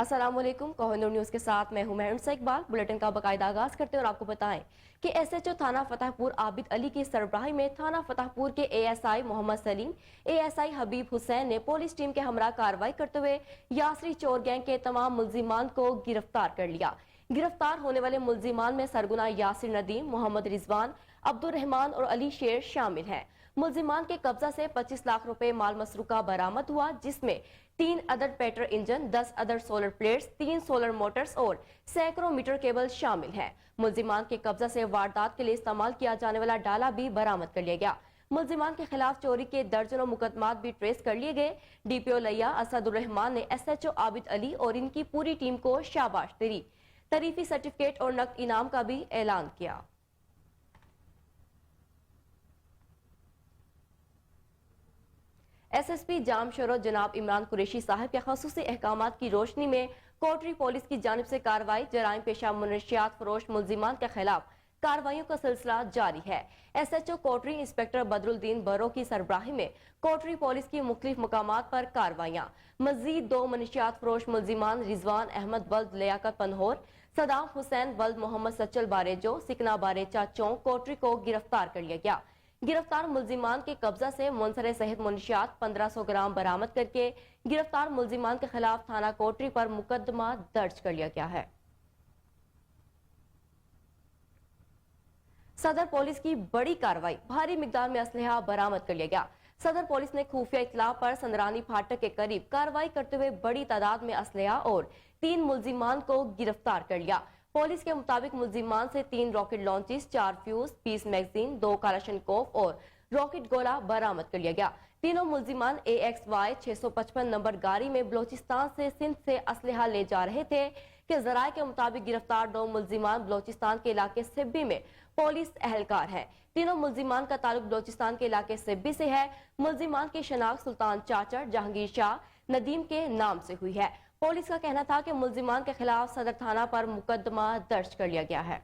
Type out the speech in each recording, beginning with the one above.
अस्सलाम वालेकुम। कोहिनूर न्यूज़ के साथ मैं हूं महरुनिसा इकबाल। बुलेटिन का बाकायदा आगाज करते हैं और आपको बताएं कि एसएचओ थाना फतेहपुर आबिद अली की सरबराही में थाना फतेहपुर के एएसआई मोहम्मद सलीम, एएसआई हबीब हुसैन ने पुलिस टीम के हमरा कार्रवाई करते हुए यासरी चोर गैंग के तमाम मुल्जिमान को गिरफ्तार कर लिया। गिरफ्तार होने वाले मुल्जिमान में सरगुना यासिर नदीम, मोहम्मद रिजवान, अब्दुल रहमान और अली शेर शामिल हैं। मुल्जिमान के कब्जा से 25 लाख रुपए माल मसरूका बरामद हुआ, जिसमें 3 अदद पेट्रोल इंजन, 10 अदद सोलर प्लेट्स, 3 सोलर मोटर्स और सैकड़ों मीटर केबल शामिल हैं। मुल्जिमान के कब्जा से वारदात के लिए इस्तेमाल किया जाने वाला डाला भी बरामद कर लिया गया। मुल्जिमान के खिलाफ चोरी के दर्जनों मुकदमात भी ट्रेस कर लिए गए। डीपीओ लिया असदुर रहमान ने एसएचओ आबिद अली और इनकी पूरी टीम को शाबाश तरीफी सर्टिफिकेट और नकद इनाम का भी ऐलान किया। एसएसपी जामशोरो जनाब इमरान कुरैशी साहब के खसूसी अहकामात की रोशनी में कोटरी पुलिस की जानिब से कार्रवाई। जराइम पेशा मुनशियात फरोश मुल्जिमान के खिलाफ कार्रवाइयों का सिलसिला जारी है। एसएचओ कोटरी इंस्पेक्टर बदरुद्दीन बरो की सरबराही में कोटरी पुलिस की मुख्तलिफ मकामात पर कार्रवाइयां। मजीद 2 मुनशियात फरोश मुल्जिमान रिजवान अहमद वल्द लियाकत पनहोर, सदाम हुसैन वल्द मोहम्मद सचल बारेजो, सिकना बारेचा चौक कोटरी को गिरफ्तार कर लिया गया। गिरफ्तार मुल्जिमान के कब्जा से मुनसरे सहित मुनशियात 1500 ग्राम बरामद करके गिरफ्तार मुल्जिमान के खिलाफ थाना कोटरी पर मुकदमा दर्ज कर लिया गया है। सदर पुलिस की बड़ी कार्रवाई, भारी मिकदार में असलहा बरामद कर लिया गया। सदर पुलिस ने खुफिया इत्तला पर संदरानी फाटक के करीब कार्रवाई करते हुए बड़ी तादाद में असलहा और 3 मुल्जिमान को गिरफ्तार कर लिया। पुलिस के मुताबिक मुल्जिमान से 3 रॉकेट लॉन्चेस, 4 फ्यूज, 20 मैगजीन, 2 कालाशनकोव और रॉकेट गोला बरामद कर लिया गया। तीनों मुल्जिमान AXY 655 नंबर गाड़ी में बलोचिस्तान से सिंध से असलहा ले जा रहे थे कि जराये के मुताबिक गिरफ्तार 2 मुल्जिमान बलोचिस्तान के इलाके सिब्बी में पुलिस एहलकार है। तीनों मुल्जिमान का ताल्लुक बलोचिस्तान के इलाके सिब्बी से है। मुल्जिमान की शनाख्त सुल्तान चाचर, जहांगीर शाह, नदीम के नाम से हुई है। पुलिस का कहना था कि मुल्जिमान के खिलाफ सदर थाना पर मुकदमा दर्ज कर लिया गया है।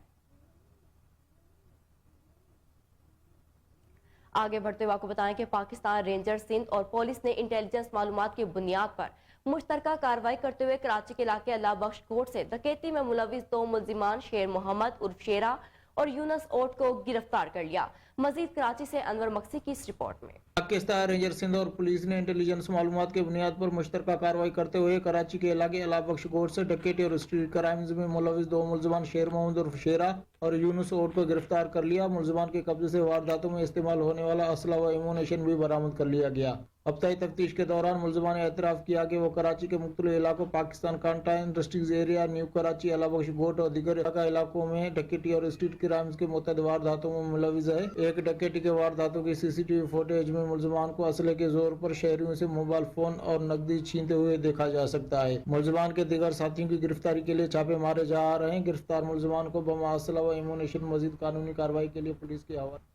आगे बढ़ते हुए आपको बताएं कि पाकिस्तान रेंजर सिंध और पुलिस ने इंटेलिजेंस मालूमात की बुनियाद पर मुश्तरका कार्रवाई करते हुए कराची के इलाके अल्लाह बख्श कोर्ट से डकैती में मुलविस 2 मुल्जिमान शेर मोहम्मद उर्फ शेरा और यूनस ओट को गिरफ्तार कर लिया। मजीद कराची से अनवर मक्सी की इस रिपोर्ट में। पाकिस्तान रेंजर सिंध और पुलिस ने इंटेलिजेंस मालूमात की बुनियाद पर मुश्तरका कार्रवाई करते हुए कराची के इलाके अल्लाह बख्श कोर्ट से डकैती और स्ट्रीट क्राइम्स में मुलविस 2 मुल्जिमान शेर मोहम्मद उर्फ शेरा और यूनुस ओट को गिरफ्तार कर लिया। मुल्जिमान के कब्जे से वारदातों में इस्तेमाल होने वाला असला व एमुनेशन भी बरामद कर लिया गया। अब्तदाई तफ्तीश के दौरान मुल्जिमान ने एतराफ़ किया कि वो कराची के मुख्तलिफ इलाकों पाकिस्तान कांटा इंडस्ट्रीज एरिया, न्यू कराची, अल्लाह बख्श कोर्ट और दीगर इलाकों में डकैती और स्ट्रीट क्राइम्स के मुतअद्दिद वारदातों में मुलविस है। एक डकैती के वारदातों की CCTV फुटेज में मुल्जिमान को असले के जोर पर शहरियों से मोबाइल फोन और नकदी छीनते हुए देखा जा सकता है। मुल्जिमान के दीगर साथियों की गिरफ्तारी के लिए छापे मारे जा रहे हैं। गिरफ्तार मुल्जिमान को बम, असला व एमुनेशन मजीद कानूनी कार्रवाई के लिए पुलिस के हवाले।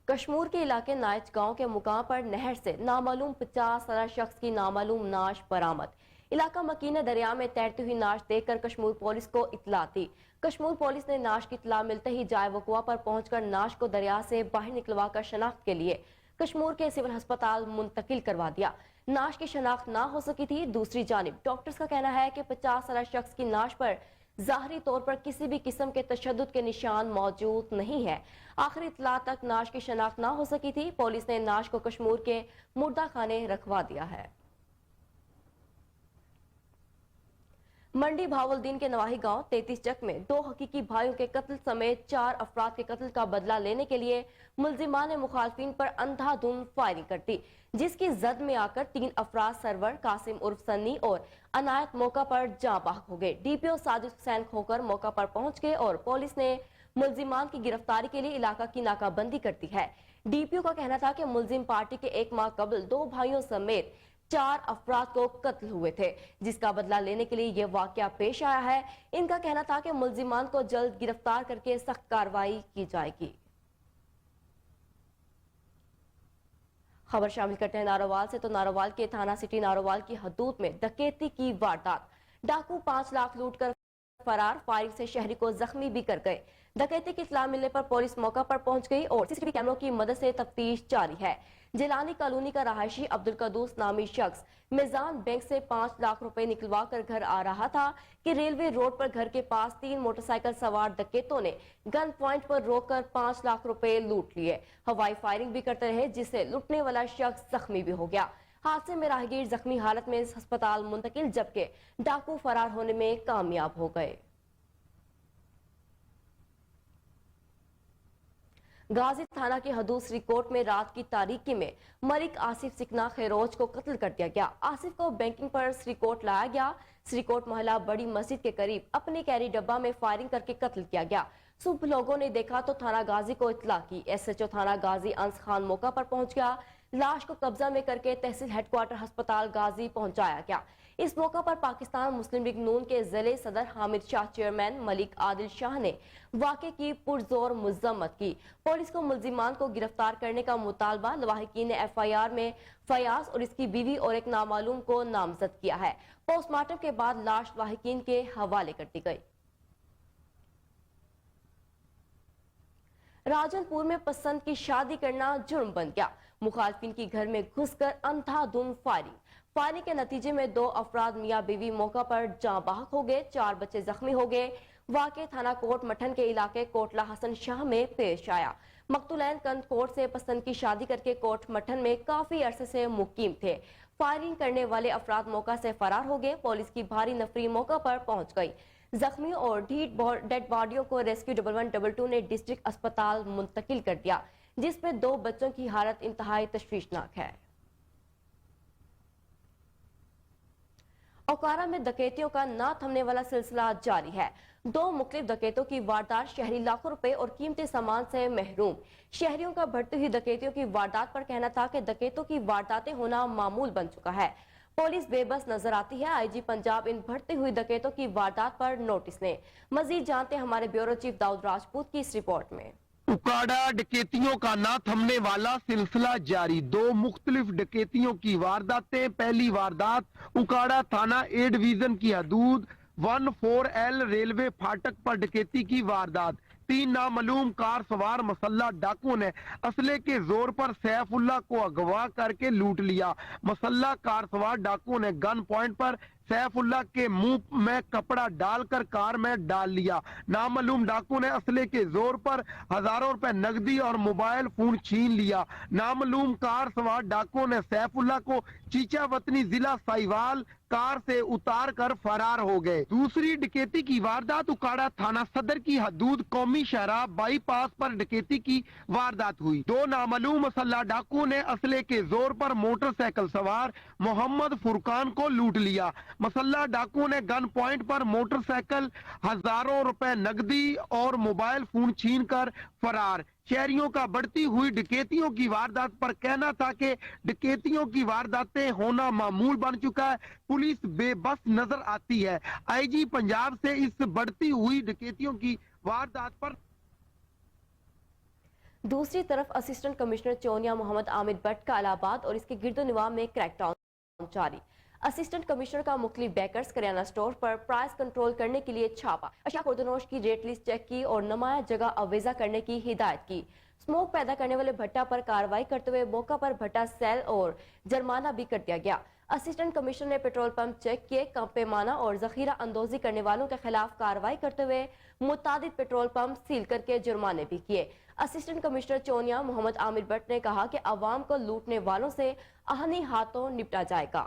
कश्मीर के इलाके नाइच गांव के मुकाम पर नहर से नामालूम 50 साला शख्स की नामालूम नाश बरामद। इलाका मकीन दरिया में तैरती हुई नाश देखकर कश्मीर पुलिस को इत्तला दी। कश्मीर पुलिस ने नाश की इत्तला मिलते ही जाए वकुआ पर पहुंचकर नाश को दरिया से बाहर निकलवा कर शनाख्त के लिए कश्मीर के सिविल अस्पताल मुंतकिल करवा दिया। नाश की शनाख्त ना हो सकी थी। दूसरी जानिब डॉक्टर्स का कहना है कि 50 साला शख्स की नाश पर ज़ाहरी तौर पर किसी भी किस्म के तशद्दुद के निशान मौजूद नहीं है। आखिरी इत्तला तक नाश की शनाख्त ना हो सकी थी। पुलिस ने नाश को कश्मीर के मुर्दा खाने रखवा दिया है। मंडी भावलदीन के नवाही गांव 33 चक में 2 हकीकी भाइयों के कत्ल समेत 4 अफराद के कत्ल का बदला लेने के लिए मुल्जिमान ने मुखालफिन पर अंधाधुंध फायरिंग कर दी, जिसकी जद में आकर 3 अफराद सरवर, कासिम उर्फ सन्नी और अनायत मौका पर जाँ बाहक हो गए। डीपीओ साजिद हुसैन खोकर मौका पर पहुंच गए और पुलिस ने मुल्जिमान की गिरफ्तारी के लिए इलाका की नाकाबंदी कर दी है। डीपीओ का कहना था कि मुल्जिम पार्टी के 1 माह कबल 2 भाइयों समेत 4 अफराद को कत्ल हुए थे, जिसका बदला लेने के लिए यह वाकया पेश आया है। इनका कहना था कि मुल्जिमान को जल्द गिरफ्तार करके सख्त कार्रवाई की जाएगी। खबर शामिल करते हैं नारोवाल से। तो नारोवाल के थाना सिटी नारोवाल की हदूद में डकैती की वारदात। डाकू 5 लाख लूट कर फरार, फायरिंग से शहरी को जख्मी भी कर गए। डकैती की इत्तला मिलने पर पुलिस मौका पर पहुंच गई और सीसीटीवी कैमरों की मदद से तफ्तीश जारी है। जिलानी कॉलोनी का रहायशी अब्दुल कदूस नामी शख्स मिजान बैंक से 5 लाख रुपए निकलवा कर घर आ रहा था कि रेलवे रोड पर घर के पास 3 मोटरसाइकिल सवार डकैतों ने गन पॉइंट पर रोककर 5 लाख रुपए लूट लिए। हवाई फायरिंग भी करते रहे, जिससे लूटने वाला शख्स जख्मी भी हो गया। हादसे में राहगीर जख्मी हालत में अस्पताल मुंतकिल, जबकि डाकू फरार होने में कामयाब हो गए। गाजी थाना के हदूद श्रीकोट में रात की तारीकी में मलिक आसिफ सिकना खैरोज को कत्ल कर दिया गया। आसिफ को बैंकिंग पर श्रीकोट लाया गया। श्रीकोट मोहल्ला बड़ी मस्जिद के करीब अपने कैरी डब्बा में फायरिंग करके कत्ल किया गया। सुबह लोगों ने देखा तो थाना गाजी को इत्तला की। एसएचओ थाना गाजी अंस खान मौका पर पहुंच गया। लाश को कब्जा में करके तहसील हेडक्वार्टर अस्पताल गाजी पहुंचाया गया। इस मौका पर पाकिस्तान मुस्लिम लीग नून के जिले सदर हामिद शाह, चेयरमैन मलिक आदिल शाह ने वाक़े की पुरजोर मज़म्मत की। पुलिस को मुल्जिमान को गिरफ्तार करने का मुतालबा। लवाहिकीन ने एफआईआर में फयाज और इसकी बीवी और एक नामालूम को नामजद किया है। पोस्टमार्टम के बाद लाश लवाहिकीन के हवाले कर दी गई। राजनपुर में पसंद की शादी करना जुर्म बन गया। मुखालफिन की घर में घुसकर अंधाधुंध फायरिंग के नतीजे में 2 अफराद मियां बीवी मौका पर जाँ बहक हो गए। 4 बच्चे जख्मी हो गए। वाक़े थाना कोट मठन के इलाके कोटला हसन शाह में पेश आया। मकतूलैन कंद कोट से पसंद की शादी करके कोट मठन में काफी अरसे से मुकीम थे। फायरिंग करने वाले अफराद मौका से फरार हो गए। पुलिस की भारी नफरी मौका पर पहुंच गई। जख्मी और डेड बॉडियों को रेस्क्यू 1122 ने डिस्ट्रिक्ट अस्पताल मुंतकिल कर दिया, जिसमें 2 बच्चों की हालत इंतहाई तशवीशनाक है। ओकारा में डकैतियों का ना थमने वाला सिलसिला जारी है। 2 मुख्तलिफ डकैतों की वारदात, शहरी लाखों रुपए और कीमती सामान से महरूम। शहरियों का बढ़ती हुई डकैतियों की वारदात पर कहना था कि डकैतों की वारदातें होना मामूल बन चुका है। पुलिस बेबस नजर आती है। आईजी पंजाब इन बढ़ती हुई डकैतों की वारदात पर नोटिस ने। मजीद जानते हैं हमारे ब्यूरो चीफ दाऊद राजपूत की इस रिपोर्ट में। उकाड़ा डकैतियों का ना थमने वाला सिलसिला जारी। 2 मुख्तलिफ डकैतियों की वारदातें। पहली वारदात उकाड़ा थाना ए डिवीजन की हदूद 14L रेलवे फाटक पर डकैती की वारदात। 3 नामालूम कार सवार मसल्ला डाकुओं ने असले के जोर पर सैफुल्लाह को अगवा करके लूट लिया। मसल्ला कार सवार डाकुओं ने गन पॉइंट पर सैफुल्लाह के मुंह में कपड़ा डालकर कार में डाल लिया। नामालूम डाकू ने असले के जोर पर हजारों रुपए नकदी और मोबाइल फोन छीन लिया। नामालूम कार सवार डाकुओं ने सैफुल्लाह को चीचा वतनी जिला साहिवाल कार से उतार कर फरार हो गए। दूसरी डकैती की वारदात उकाड़ा थाना सदर की हदूद कौमी शहरा बाईपास पर डकैती की वारदात हुई। 2 नामालूम मसल्ला डाकुओं ने असले के जोर पर मोटरसाइकिल सवार मोहम्मद फुरकान को लूट लिया। मसल्ला डाकुओं ने गन पॉइंट पर मोटरसाइकिल, हजारों रुपए नकदी और मोबाइल फोन छीन कर फरार। शहरियों का बढ़ती हुई डकैतियों की वारदात पर कहना था कि डकैतियों की वारदातें होना मामूल बन चुका है। पुलिस बेबस नजर आती है। आईजी पंजाब से इस बढ़ती हुई डकैतियों की वारदात पर दूसरी तरफ असिस्टेंट कमिश्नर चौनिया मोहम्मद आमिर भट्ट का इलाहाबाद और इसके गिरदोनवा में क्रैकडाउन जारी। असिस्टेंट कमिश्नर का मुख्तलिफ बेकर्स करियाना स्टोर पर प्राइस कंट्रोल करने के लिए छापा, अशिया खुर्दनोश की रेट लिस्ट चेक की और नुमाया जगह अवेजा करने की हिदायत की। स्मोक पैदा करने वाले भट्टा पर कार्रवाई करते हुए मौका पर भट्टा सेल और जुर्माना भी कर दिया गया। असिस्टेंट कमिश्नर ने पेट्रोल पंप चेक किए। कम पैमाना और जखीरा अंदोजी करने वालों के खिलाफ कार्रवाई करते हुए मुतादिद पेट्रोल पंप सील करके जुर्माने भी किए। असिस्टेंट कमिश्नर चौनिया मोहम्मद आमिर भट्ट ने कहा कि अवाम को लूटने वालों से आहनी हाथों निपटा जाएगा।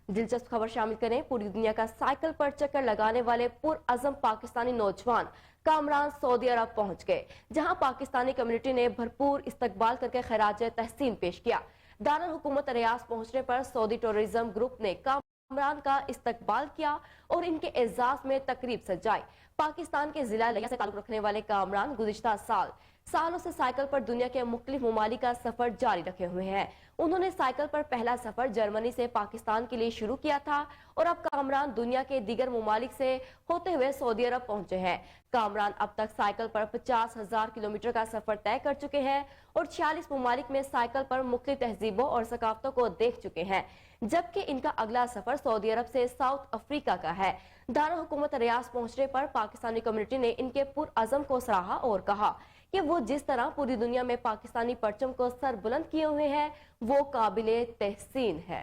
दिलचस्प खबर शामिल करें। पूरी दुनिया का साइकिल पर चक्कर लगाने वाले पुरअज़म पाकिस्तानी नौजवान कामरान सऊदी अरब पहुंच गए, जहां पाकिस्तानी कम्युनिटी ने भरपूर इस्तकबाल करके खराज तहसीन पेश किया। दारुल हुकूमत रियाज पहुंचने पर सऊदी टूरिज्म ग्रुप ने कामरान का इस्तकबाल किया और इनके एजाज में तकरीब सजाई। पाकिस्तान के जिला लिया से ताल्लुक रखने वाले कामरान गुज़िश्ता साल सालों से साइकिल पर दुनिया के मुख्तलिफ ममालिक का सफर जारी रखे हुए हैं। उन्होंने साइकिल पर पहला सफर जर्मनी से पाकिस्तान के लिए शुरू किया था और अब कामरान दुनिया के दीगर ममालिक से होते हुए सऊदी अरब पहुंचे हैं। कामरान अब तक साइकिल पर 50,000 किलोमीटर का सफर तय कर चुके हैं और 46 ममालिक में साइकिल पर मुख्तलिफ तहजीबों और सकाफतों को देख चुके हैं, जबकि इनका अगला सफर सऊदी अरब से साउथ अफ्रीका का है। दारुल हुकूमत रियाज पहुंचने पर पाकिस्तानी कम्युनिटी ने इनके पुरअज़म को सराहा और कहा कि वो जिस तरह पूरी दुनिया में पाकिस्तानी परचम को सर बुलंद किए हुए हैं वो काबिले तहसीन है।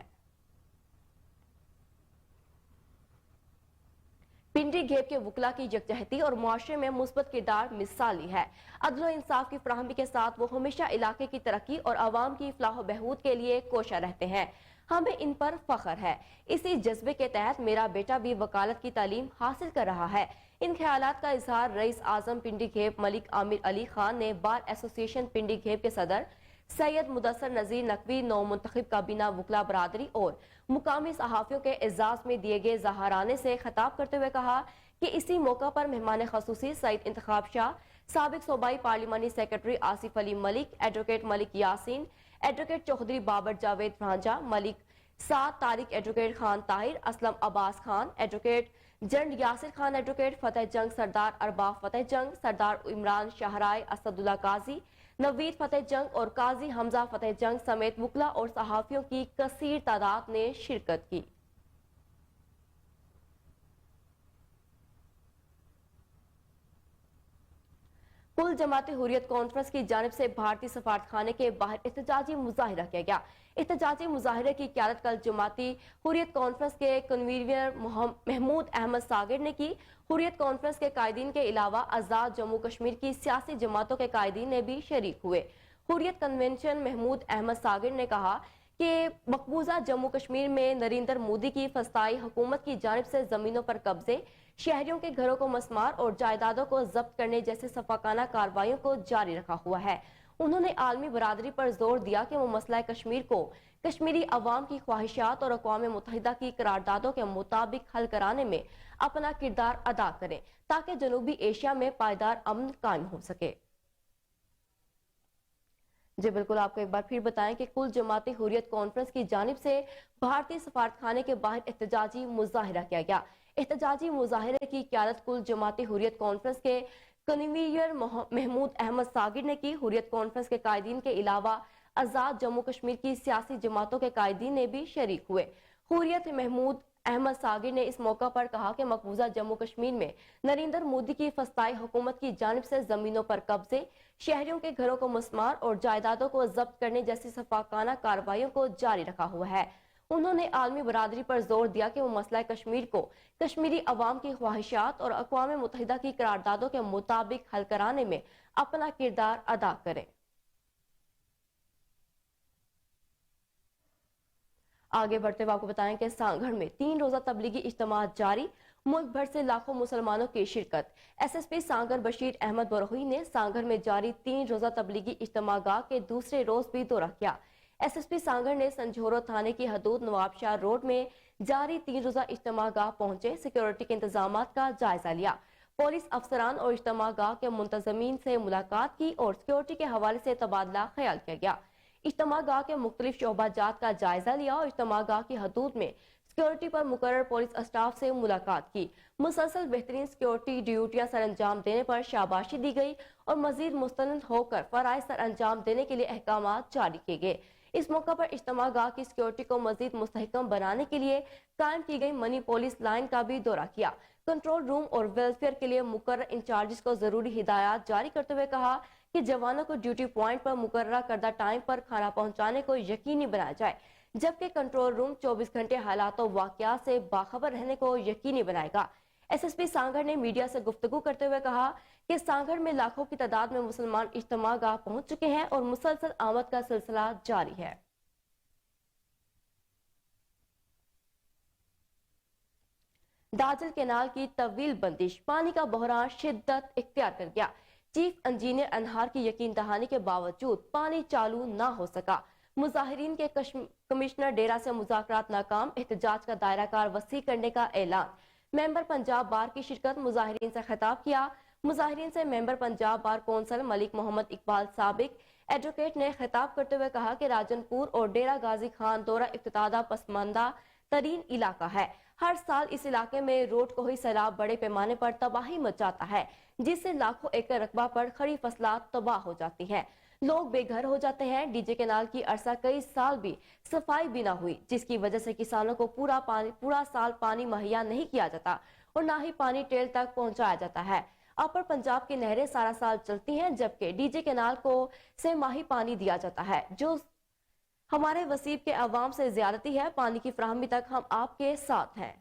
पिंडी घेब के वकला की यकजहती और मुआशरे में मुस्बत किरदार मिसाली है। अदल और इंसाफ की फराहमी के साथ वो हमेशा इलाके की तरक्की और आवाम की फलाह बहबूद के लिए कोशा रहते हैं। हमें इन पर फख्र है। इसी जज्बे के तहत मेरा बेटा भी वकालत की तालीम हासिल कर रहा है। इन ख्यालात का इजहार रईस आजम पिंडी घेब मलिक आमिर अली खान ने बार एसोसिएशन पिंडी घेब के सदर सैयद मुदस्सर नजीर नकवी, नौ मुंतखब काबीना वकला बरादरी और मुकामी सहाफियों के एजाज में दिए गए जहाराने से खिताब करते हुए कहा कि इसी मौका पर मेहमान खसूसी सईद इंतखाब शाह, साबिक सूबाई पार्लिमानी secretary Asif Ali Malik, advocate Malik Yasin, advocate Chaudhry Babar Javed Franza, Malik Saad Tariq, advocate Khan Tahir, Aslam Abbas Khan, advocate general Yasir Khan, advocate Fateh Jang, Sardar Arbab फतेह जंग, सरदार इमरान शाहराय, असदुल्ला काजी, नवीद फतेह जंग और काजी हमजा फतेह जंग समेत वकला और सहाफियों की कसीर तादाद ने शिरकत की। कुल जमात हुर्रियत कॉन्फ्रेंस की जानिब से भारतीय सफारतखाने के बाहर एहतजाजी मुजाहिरा किया गया। एहतजाजी मुजाहिरे की क़यादत कल जमाती हुर्रियत कॉन्फ्रेंस के कन्वीनर महमूद अहमद सागिर ने की। हुर्रियत कॉन्फ्रेंस के कायदीन के अलावा आज़ाद जम्मू कश्मीर की सियासी जमातों के कायदीन ने भी शरीक हुए। हुर्रियत कन्वेंशन महमूद अहमद सागिर ने कहा कि मकबूजा जम्मू कश्मीर में नरेंद्र मोदी की फस्ताई हुकूमत की जानिब से जमीनों पर कब्जे, शहरियों के घरों को मसमार और जायदादों को जब्त करने जैसे सफाकाना कार्रवाइयों को जारी रखा हुआ है। उन्होंने आलमी बरादरी पर जोर दिया कि वो मसला कश्मीर को कश्मीरी अवाम की ख्वाहिशात और अक़वाम मुत्तहिदा की करारदादों के मुताबिक हल कराने में अपना किरदार अदा करें ताकि जनूबी एशिया में पायदार अमन कायम हो सके। जी बिल्कुल, आपको एक बार फिर बताएं कि कुल जमाती हुर्रियत कॉन्फ्रेंस की जानिब से भारतीय सफारतखाने के बाहर एहतजाजी मुजाहिरा किया गया। एहतजाजी मुजाहिरे की क़यादत कुल जमाती हुर्रियत कॉन्फ्रेंस के कन्वीनर महमूद अहमद सागिर ने की। हुर्रियत कॉन्फ्रेंस के कायदीन के अलावा आज़ाद जम्मू कश्मीर की सियासी जमातों के कायदीन ने भी शरीक हुए। हुर्रियत महमूद अहमद सागिर ने इस मौका पर कहा कि मकबूजा जम्मू कश्मीर में नरेंद्र मोदी की फस्ताई हुकूमत की जानिब से जमीनों पर कब्जे, शहरियों के घरों को मसमार और जायदादों को जब्त करने जैसी सफाकाना कार्रवाइयों को जारी रखा हुआ है। उन्होंने आलमी बरादरी पर जोर दिया कि वो मसला कश्मीर को कश्मीरी अवाम की ख्वाहिशात और अक़वाम मुत्तहिदा की करारदादों के मुताबिक हल कराने में अपना किरदार अदा करें। आगे बढ़ते हुए आपको बताएं कि सांगढ़ में 3 रोजा तबलीगी इज्तिमा जारी, मुल्क भर से लाखों मुसलमानों की शिरकत। एसएसपी सांगढ़ बशीर अहमद बरोही ने सांगढ़ में जारी 3 रोजा तबलीगी इज्तिमा गाह के दूसरे रोज भी दौरा किया। एसएसपी सांगढ़ ने संझोरो थाने की हदूद नवाबशाह रोड में जारी 3 रोजा इज्तिमा गाह पहुंचे, सिक्योरिटी के इंतजाम का जायजा लिया। पुलिस अफसरान और इज्तिमा गाह के मुंतजमीन से मुलाकात की और सिक्योरिटी के हवाले से तबादला ख्याल किया गया। इज्तिमा गाह के मुख्तलिफ शोबाजात का जायजा लिया और इज्तिमा गाह की हदूद में सिक्योरिटी पर मुकर्रर पुलिस स्टाफ से मुलाकात की। मुसलसल बेहतरीन सिक्योरिटी ड्यूटियां सर अंजाम देने पर शाबाशी दी गई और मजीद मुस्तनद होकर फराइज सर अंजाम देने के लिए अहकामात जारी किए गए। इस मौका पर इज्तिमा गाह की सिक्योरिटी को मजीद मुस्तहकम बनाने के लिए कायम की गई मनी पुलिस लाइन का भी दौरा किया। कंट्रोल रूम और वेलफेयर के लिए मुकर्रर इंचार्जेस को जरूरी हिदायत जारी करते हुए कहा कि जवानों को ड्यूटी पॉइंट पर मुकर्रर करदा टाइम पर खाना पहुंचाने को यकीनी बनाया जाए, जबकि कंट्रोल रूम 24 घंटे हालातों वाकयात से बाखबर रहने को यकीनी बनाएगा। एसएसपी सांगढ़ ने मीडिया से गुफ्तगू करते हुए कहा कि सांगढ़ में लाखों की तादाद में मुसलमान इज्तिमा गाह पहुंच चुके हैं और मुसलसल आमद का सिलसिला जारी है। दाजल केनाल की तवील बंदिश, पानी का बहरान शिद्दत इख्तियार कर गया। चीफ इंजीनियर अनहार की यकीन दहानी के बावजूद पानी चालू ना हो सका। मुजाहिरीन के कमिश्नर डेरा से मुज़ाकरात नाकाम, एहतजाज का दायरा कार वसी करने का ऐलान। मेंबर पंजाब बार की शिरकत, मुजाहिरीन से खिताब किया। मुजाहिरीन से member Punjab bar council Malik Muhammad Iqbal साबिक एडवोकेट ने खिताब करते हुए कहा कि राजनपुर और डेरा गाजी खान दौरा इब्तिदा पसमानदा तरीन इलाका है। हर साल इस इलाके में रोड को ही सैलाब बड़े पैमाने पर तबाही मचाता है, जिससे लाखों एकड़ रकबा पर खड़ी फसलात तबाह हो जाती हैं। लोग बेघर हो जाते हैं। डीजे केनाल की अरसा कई साल भी सफाई भी ना हुई, जिसकी वजह से किसानों को पूरा साल पानी मुहैया नहीं किया जाता और ना ही पानी टेल तक पहुंचाया जाता है। अपर पंजाब की नहरें सारा साल चलती हैं, जबकि डीजे केनाल को से माही पानी दिया जाता है, जो हमारे वसीब के अवाम से ज्यादती है। पानी की फराहमी तक हम आपके साथ हैं।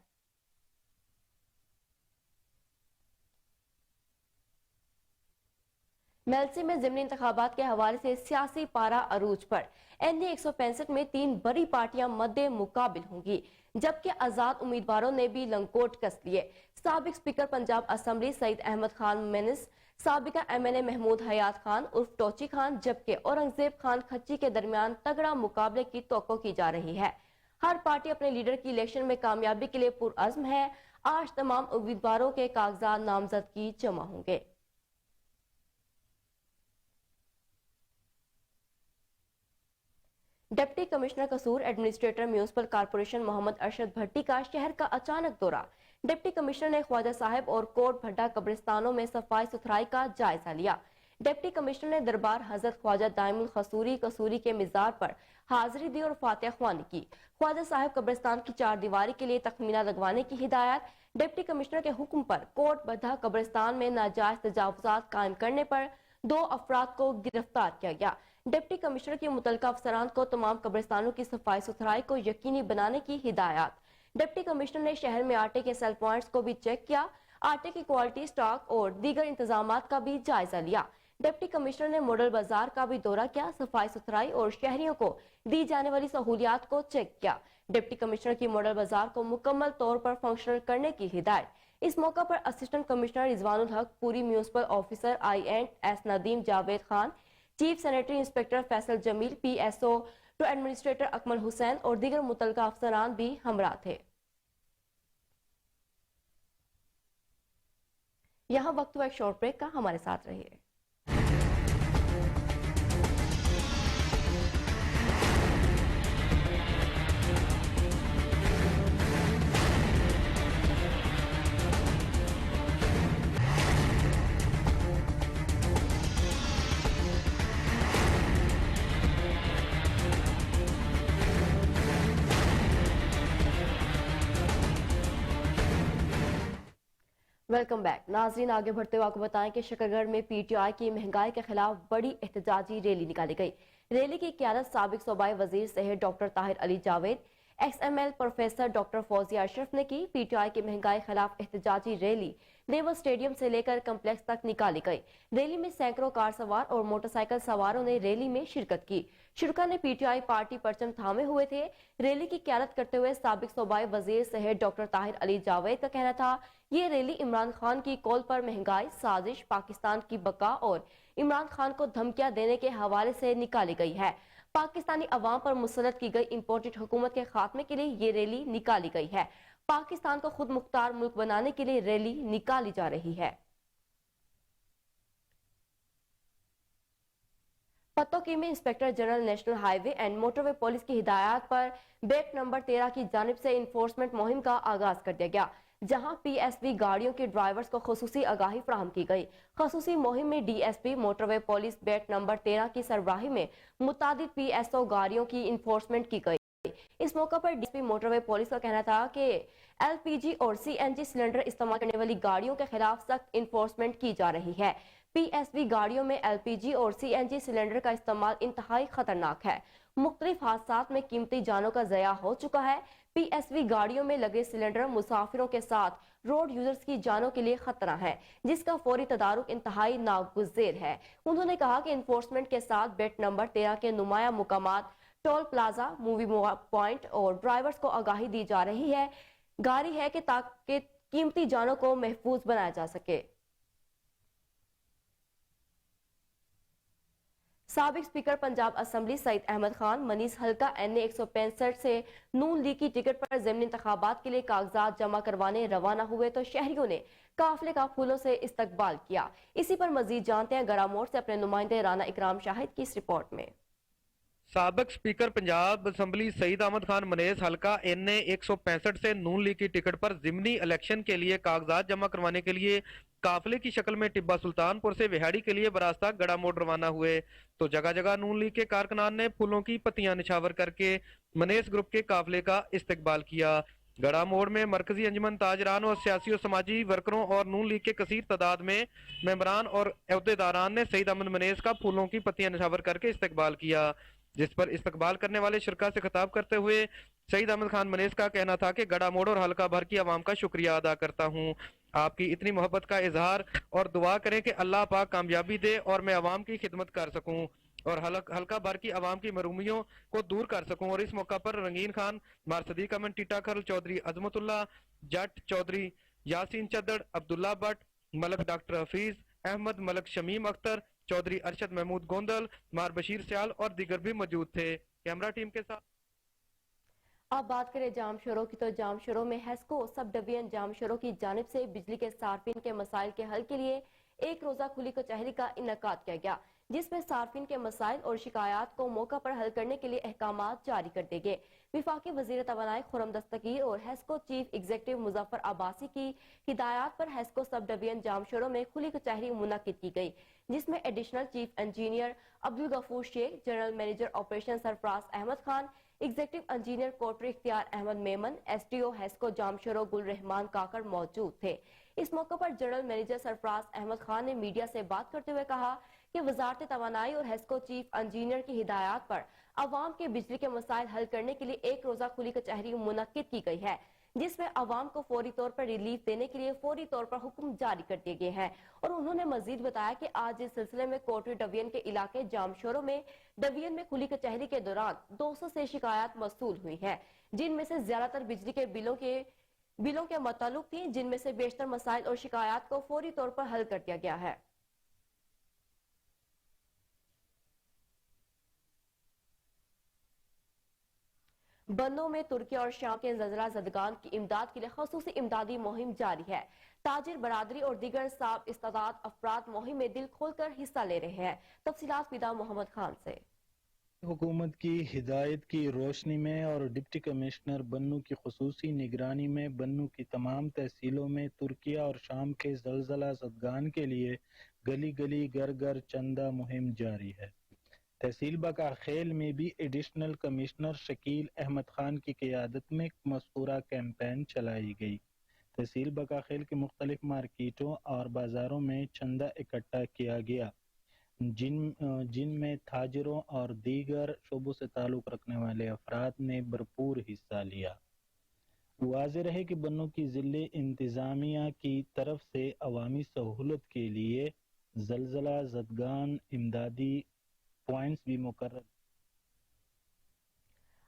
मेलसी में ज़िमनी इंतखाबात के हवाले से सियासी पारा अरूज पर। एनडीए 165 में 3 बड़ी पार्टियां मद्दे मुकाबिल होंगी, जबकि आजाद उम्मीदवारों ने भी लंकोट कस लिए। साबिक स्पीकर पंजाब असम्बली सईद अहमद खान मेनिस, साबिका एमएलए महमूद हयात खान उर्फ टोची खान, जबकि औरंगजेब खान खच्ची के दरमियान तगड़ा मुकाबले की तवक्को की जा रही है। हर पार्टी अपने लीडर की इलेक्शन में कामयाबी के लिए पुरअज़्म है। आज तमाम उम्मीदवारों के कागजात नामजदगी जमा होंगे। Deputy commissioner Kasur administrator municipal corporation Muhammad Arshad Bhatti का शहर का अचानक दौरा। डिप्टी कमिश्नर ने ख्वाजा साहिब और कोट भड्डा कब्रिस्तानों में सफाई सुथराई का जायजा लिया। डिप्टी कमिश्नर ने दरबार हजरत ख्वाजा दाइमुल खसूरी कसूरी के मिजार पर हाजिरी दी और फातिहा ख्वानी की। ख्वाजा साहिब कब्रिस्तान की 4 दीवारी के लिए तखमीना लगवाने की हिदायत। डिप्टी कमिश्नर के हुक्म पर कोट भड्डा कब्रिस्तान में नाजायज तजावुजात कायम करने पर 2 अफराद को गिरफ्तार किया गया। डिप्टी कमिश्नर के मुतल्लिका अफसरान को तमाम कब्रिस्तानों की सफाई सुथराई को यकीनी बनाने की हिदायत। डिप्टी कमिश्नर ने शहर में आटे के सेल पॉइंट्स को भी चेक किया। आटे की क्वालिटी, स्टॉक और दीगर इंतजामात का भी जायजा लिया। डिप्टी कमिश्नर ने मॉडल बाजार का भी दौरा किया, सफाई सुथराई और शहरियों को दी जाने वाली सहूलियात को चेक किया। डिप्टी कमिश्नर की मॉडल बाजार को मुकम्मल तौर पर फंक्शनल करने की हिदायत। इस मौका पर असिस्टेंट कमिश्नर रिजवानुल हक, पूरी municipal officer INS Nadeem Javed Khan, chief sanitary inspector Faisal Jamil, PSO to administrator Akmal Hussain और दीगर मुतल्लिका अफसरान भी हमरा थे। यहाँ वक्त हुआ एक शॉर्ट ब्रेक का, हमारे साथ रहिए। Welcome back. नाजरीन, आगे बढ़ते हुए आपको बताएं कि शकरगढ़ में PTI की महंगाई के खिलाफ बड़ी एहतजाजी रैली निकाली गई। रैली की क़यादत साबिक सूबाई वजीर सेहत doctor Tahir Ali Javed, XML professor doctor Fauzia Ashraf ने की। PTI की महंगाई खिलाफ एहतजाजी रैली नेवल स्टेडियम से लेकर कम्प्लेक्स तक निकाली गई। रैली में सैकड़ों कार सवार और मोटरसाइकिल सवारों ने रैली में शिरकत की। शुरका ने PTI पार्टी परचम थामे हुए थे। रैली की क़यादत करते हुए साबिक सूबाई वजीर सेहत डॉक्टर ताहिर अली जावेद का कहना था, ये रैली इमरान खान की कॉल पर महंगाई, साजिश, पाकिस्तान की बका और इमरान खान को धमकियां देने के हवाले से निकाली गई है। पाकिस्तानी अवाम पर मुसल्लत की गई इम्पोर्टेड हुकूमत के खात्मे के लिए ये रैली निकाली गई है। पाकिस्तान को खुद मुख्तार मुल्क बनाने के लिए रैली निकाली जा रही है। पत्तोकी में inspector general national highway and motorway police की हिदायत पर बेट नंबर 13 की जानिब से इन्फोर्समेंट मुहिम का आगाज कर दिया गया, जहां PSV गाड़ियों के ड्राइवर्स को खुसूसी आगाही फराहम की गई। खुसूसी मुहिम में DSP मोटरवे पुलिस बेट नंबर 13 की सरबराही में मुतादिद PSO गाड़ियों की इन्फोर्समेंट की गई। इस मौका पर DSP मोटरवे पुलिस का कहना था कि LPG और CNG सिलेंडर इस्तेमाल करने वाली गाड़ियों के खिलाफ सख्त इन्फोर्समेंट की जा रही है। PSV गाड़ियों में LPG और CNG सिलेंडर का इस्तेमाल इंतहाई खतरनाक है। मुख्तलिफ हादसात में कीमती जानों का ज़या हो चुका है। PSV गाड़ियों में लगे सिलेंडर मुसाफिरों के साथ रोड यूजर्स की जानों के लिए खतरा है, जिसका फौरी तदारुक इंतहाई नागुज़ेर है। उन्होंने कहा कि इन्फोर्समेंट के साथ बेट नंबर 13 के नुमाया मुकामात, टोल प्लाजा, मूवी पॉइंट और ड्राइवर्स को आगाही दी जा रही है गाड़ी है कि ताकि कीमती जानों को महफूज बनाया जा सके। साबिक स्पीकर पंजाब असम्बली सईद अहमद खान मनीस हल्का NA 165 से नून लीग की टिकट पर ज़िमनी इंतखाबात के लिए कागजात जमा करवाने रवाना हुए तो शहरियों ने काफिले का फूलों से इस्तकबाल किया। इसी पर मजीद जानते हैं गड़ा मोड़ से अपने नुमाइंदे राना इकराम शाहिद की इस रिपोर्ट में। साबिक स्पीकर पंजाब असम्बली सईद अहमद खान मनेस हल्का NA 165 से नून लीग की टिकट पर जिमनी इलेक्शन के लिए कागजात जमा करवाने के लिए काफिले की शक्ल में टिब्बा सुल्तानपुर से विहाड़ी के लिए बरास्ता गड़ा मोड़ रवाना हुए तो जगह जगह नून लीग के कारकुनान ने फूलों की पत्तियां निछावर करके मनेस ग्रुप के काफिले का इस्तकबाल किया। गड़ा मोड़ में मरकजी अंजुमन ताजरान और सियासी और समाजी वर्करों और नून लीग के कसीर तादाद में मेंबरान और अहदेदारान ने सईद अहमद मनेस का फूलों की पत्तियां निछावर करके इस्तकबाल किया, जिस पर इस्तकबाल करने वाले शिरका से खिताब करते हुए सईद अहमद खान मनेस का कहना था कि गड़ा मोड़ और हल्का भर की आवाम का शुक्रिया अदा करता हूँ। आपकी इतनी मोहब्बत का इजहार और दुआ करें कि अल्लाह पाक कामयाबी दे और मैं आवाम की खिदमत कर सकूँ और हल्का भर की आवाम की मरूमियों को दूर कर सकूं। और इस मौका पर रंगीन खान, मारसदीक अमन टीटा खरल, चौधरी अजमतुल्ला जट, चौधरी यासीन चदड़, अब्दुल्ला भट्ट, मलक डॉक्टर हफीज अहमद, मलक शमीम अख्तर, चौधरी अरशद महमूद गोंदल, मार बशीर सियाल और दीगर भी मौजूद थे। कैमरा टीम के साथ अब बात करें जामशोरों की तो जामशोरों में हेस्को सब डिवीजन जामशोरों की जानिब से बिजली के सार्फिन के मसाइल के हल के लिए एक रोजा खुली कचहरी का इनेकाद किया गया, जिसमें सार्फिन के मसाइल और शिकायत को मौका पर हल करने के लिए अहकामात जारी कर दिए गए। विफाकी वजीर तवानाई खुरम दस्तगीर और Hesco chief executive Muzaffar Abbasi की हिदायत पर हेस्को सब डिवीजन जामशोरों में खुली कचहरी मुनक्किद की गई, जिसमें additional chief engineer Abdul Ghafoor Shaikh, general manager operation Sarfaraz Ahmed Khan, executive engineer Kotri Ikhtiar Ahmed Memon, SDO HESCO Jamshoro Gul Rehman Kakar मौजूद थे। इस मौके पर जनरल मैनेजर सरफराज अहमद खान ने मीडिया से बात करते हुए कहा कि वजारत तवानाई और हेस्को चीफ इंजीनियर की हिदायत पर अवाम के बिजली के मसाइल हल करने के लिए एक रोजा खुली कचहरी मुनक्किद की गई है, जिसमें अवाम को फौरी तौर पर रिलीफ देने के लिए फौरी तौर पर हुक्म जारी कर दिए गए हैं। और उन्होंने मजीद बताया कि आज इस सिलसिले में कोटरी डिवीजन के इलाके जामशोरों में डिवीजन में खुली कचहरी के दौरान 200 से शिकायत मौसूल हुई हैं, जिनमें से ज्यादातर बिजली के बिलों के मुताल्लिक थी, जिनमें से बेशतर मसाइल और शिकायत को फौरी तौर पर हल कर दिया गया है। बंदों में तुर्की और शाम के ज़लज़ला ज़दगान की इमदाद के लिए ख़ुसूसी इमदादी मुहिम जारी है। ताजिर बरादरी और दीगर साब इस्तादाद अफराद मुहिम में दिल खोलकर हिस्सा ले रहे हैं। तफसीलात फिदा मोहम्मद खान से। हुकूमत की हिदायत की रोशनी में और डिप्टी कमिश्नर बन्नू की खुसूसी निगरानी में बन्नू की तमाम तहसीलों में तुर्किया और शाम के ज़लज़ला ज़दगान के लिए गली गली घर घर चंदा मुहिम जारी है। तहसील बकाखेल में भी एडिशनल कमिश्नर शकील अहमद खान की क़ियादत में मज़कूरा कैंपेन चलाई गई। तहसील बकाखेल के मुख्तलिफ मार्केटों और बाज़ारों में चंदा इकट्ठा किया गया, जिनमें ताजिरों और दीगर शोबों से ताल्लुक़ रखने वाले अफराद ने भरपूर हिस्सा लिया। वाज़ेह रहे कि बन्नू की ज़िले इंतज़ामिया की तरफ से अवामी सहूलत के लिए ज़लज़ला ज़दगान इमदादी पॉइंट्स भी मुकर्रर।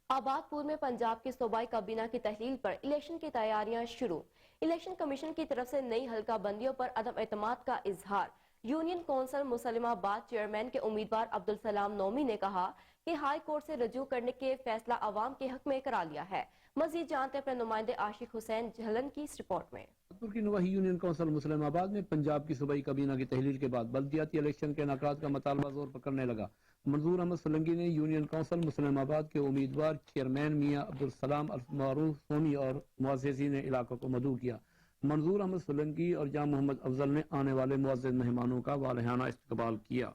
आबादपुर में पंजाब की सूबाई काबीना की तहलील पर इलेक्शन की तैयारियां शुरू। इलेक्शन कमीशन की तरफ से नई हल्का बंदियों पर अदम एतमाद का इजहार। यूनियन कौंसिल मुसलिमाबाद चेयरमैन के उम्मीदवार अब्दुल सलाम नोमी ने कहा कि हाई कोर्ट से रजू करने के फैसला अवाम के हक में करा लिया है। मजीद जानते अपने नुमाइंदे आशिक हुसैन झलन की इस रिपोर्ट में। की नवाही यूनियन कौंसिल मुसलिमाबाद में पंजाब की सूबाई काबीना की तहलील के बाद बल्दियाती इलेक्शन के इनेकाद का मुतालबा जोर पकड़ने लगा। मंजूर अहमद सोलंकी ने यूनियन कौंसिल मुसलिमाबाद के उम्मीदवार चेयरमैन मियां अब्दुल सलाम अल-मारूफ सोनी और मुअज़्ज़िज़ीन इलाका को मदऊ किया। मंजूर अहमद सोलंकी और जाम मोहम्मद अफजल ने आने वाले मुअज़्ज़ज़ मेहमानों का वालिहाना इस्तकबाल किया।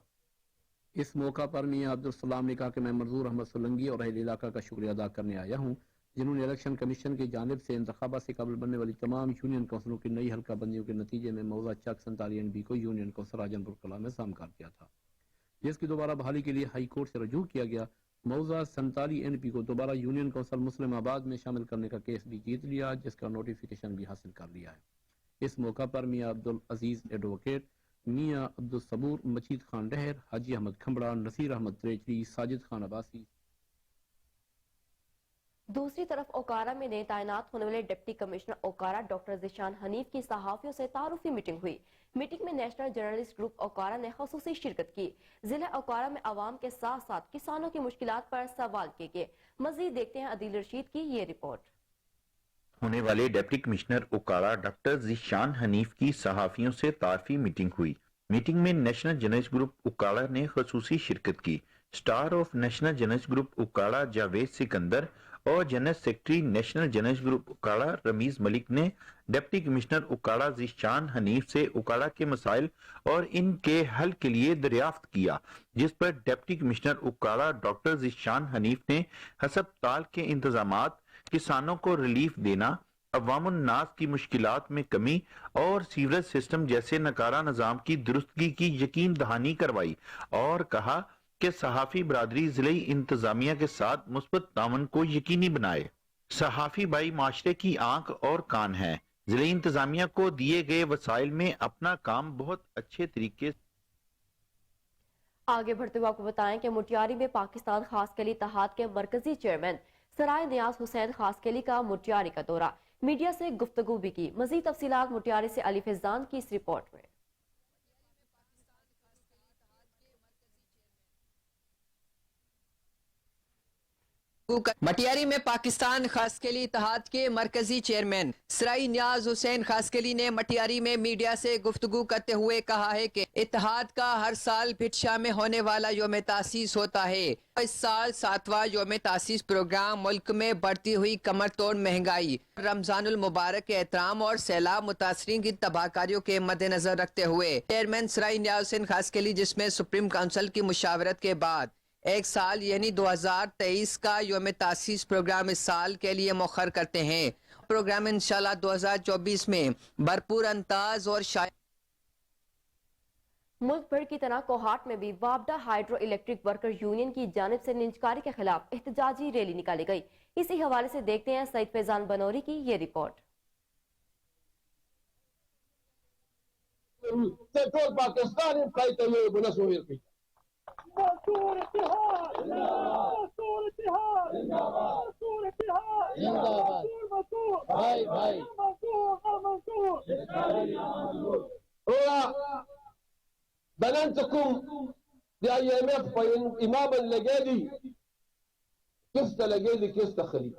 इस मौका पर मियां अब्दुल सलाम ने कहा कि मैं मंजूर अहमद सोलंकी और अहल इलाका का शुक्रिया अदा करने आया हूँ, जिन्होंने इलेक्शन कमीशन की जानिब से इंतखाबात से काबिल बनने वाली तमाम यूनियन कौंसिलों की नई हल्का बंदियों के नतीजे में मौजूदा चक 47 NB को यूनियन कौंसिल राजनपुर कला में शामिल किया था, जिसकी दोबारा बहाली के लिए हाई कोर्ट से रजू किया गया। मौजूदा 47 NB को दोबारा यूनियन कौंसिल मुस्लिमाबाद में शामिल करने का केस भी जीत लिया, जिसका नोटिफिकेशन भी हासिल कर लिया है। इस मौका पर मियां अब्दुल अजीज एडवोकेट, मियां अब्दुल सबूर, मजीद खान डहर, हाजी अहमद खंबड़ा, नसीर अहमद त्रेचरी, साजिद खान अब्बासी। दूसरी तरफ ओकारा में नए तैनात होने वाले deputy commissioner Okara doctor Zeeshan Hanif की सहाफियों से तारुफी मीटिंग हुई। मीटिंग में नेशनल जर्नलिस्ट ग्रुप ओकारा ने खसूसी शिरकत की। जिला ओकारा में आवाम के साथ साथ किसानों की मुश्किलात पर सवाल किए गए। मजीद देखते हैं अदील रशीद की ये रिपोर्ट। होने वाले deputy commissioner Okara doctor Zeeshan Hanif की सहाफियों से तारफी मीटिंग हुई। मीटिंग में नेशनल जर्नलिस्ट ग्रुप उकाड़ा ने खसूसी शिरकत की। Star of national journalist group Okara Javed Sikandar और general secretary national journalist group Okara Ramiz Malik ने डिप्टी कमिश्नर उकाड़ा ज़िशान हनीफ से उकाड़ा के मसाइल और इनके हल के लिए दरियाफ्त किया, जिस पर डिप्टी कमिश्नर उकाड़ा डॉक्टर ज़िशान हनीफ ने हस्पताल के इंतजामात, किसानों को रिलीफ देना, अवामुन नास की मुश्किलात में कमी और सीवरेज सिस्टम जैसे नकारा निजाम की दुरुस्तगी की यकीन दहानी करवाई और कहा कि सहाफी बरादरी जिले इंतजामिया के साथ मुस्बत तावन को यकीनी बनाए। सहाफी भाई माशरे की आंख और कान है। जिले इंतजामिया को दिए गए वसाइल में अपना काम बहुत अच्छे तरीके। आगे बढ़ते हुए आपको बताएं कि मुटियारी में पाकिस्तान खासकेली इत्तेहाद के मरकजी चेयरमैन सराय नियाज हुसैन खासकेली का मुटियारी का दौरा, मीडिया से गुफ्तगू भी की। मजीद तफसीलात मुटियारी से अली फैजान की इस रिपोर्ट में। मटियारी में पाकिस्तान खासकेली इत्तेहाद के मरकजी चेयरमैन सराय नियाज हुसैन खासकेली ने मटियारी में मीडिया से गुफ्तगू करते हुए कहा है कि इत्तेहाद का हर साल भिटशा में होने वाला योम तासीस होता है। इस साल 7वां योम तासीस प्रोग्राम मुल्क में बढ़ती हुई कमर तोड़ महंगाई, रमजानुल मुबारक के एहतराम और सैलाब मुतासरीन की तबाहकारियों के मद्देनजर रखते हुए चेयरमैन सराय नियाज हुसैन खासकेली, जिसमें सुप्रीम काउंसिल की मुशावरत के बाद एक साल यानी 2023 का योम तासीस प्रोग्राम इस साल के लिए मुखर करते हैं। प्रोग्राम इंशाल्लाह 2024 में भरपूर अंदाज और मुल्क भर की तरह कोहाट में भी वापडा हाइड्रो इलेक्ट्रिक वर्कर यूनियन की जानिब से निजकारी के खिलाफ एहतजाजी रैली निकाली गई। इसी हवाले से देखते हैं सईद फैजान बनौरी की ये रिपोर्ट। بلنتكم دي IMF إمام اللقادي كيف تلاقيدي كيف تخلي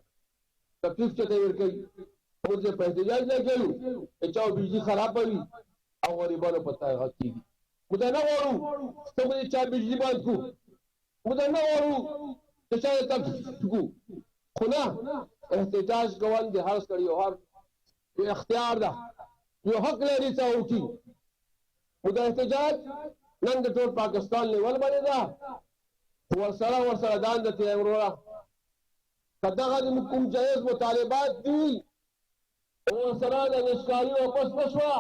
فكيف تتغير كي مجھے احتجاج نہ کیوں چاہو بجلی خراب پڑی اور غریبانوں پتہ ہے غلطی دی مجھے نہ وارو تو مجھے چاہ بجلی بند کو مجھے نہ وارو تو چاہے تک کو خنا احتجاج گوان دی حرس کری اور اختیار دا جو حق لے چاہو کی مجھے احتجاج نند ٹوٹ پاکستان نے ول بنے دا ورسرا دان دتی امرورا قدغه د حکومت جایز مطالبات دي ورسرا د نشکاری واپس نشوا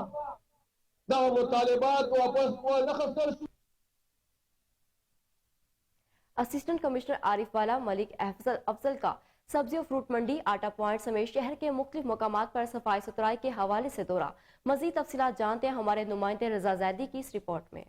دا مطالبات واپس نه خسر شو۔ असिस्टेंट कमिश्नर आरिफ वाला मलिक अफजल का सब्जी और फ्रूट मंडी, आटा पॉइंट समेत शहर के मुख्तलिफ मकामात पर सफाई सुथराई के हवाले से दौरा। मजीद तफसीलात जानते हैं हमारे नुमाइंदे रजा जैदी की इस रिपोर्ट में।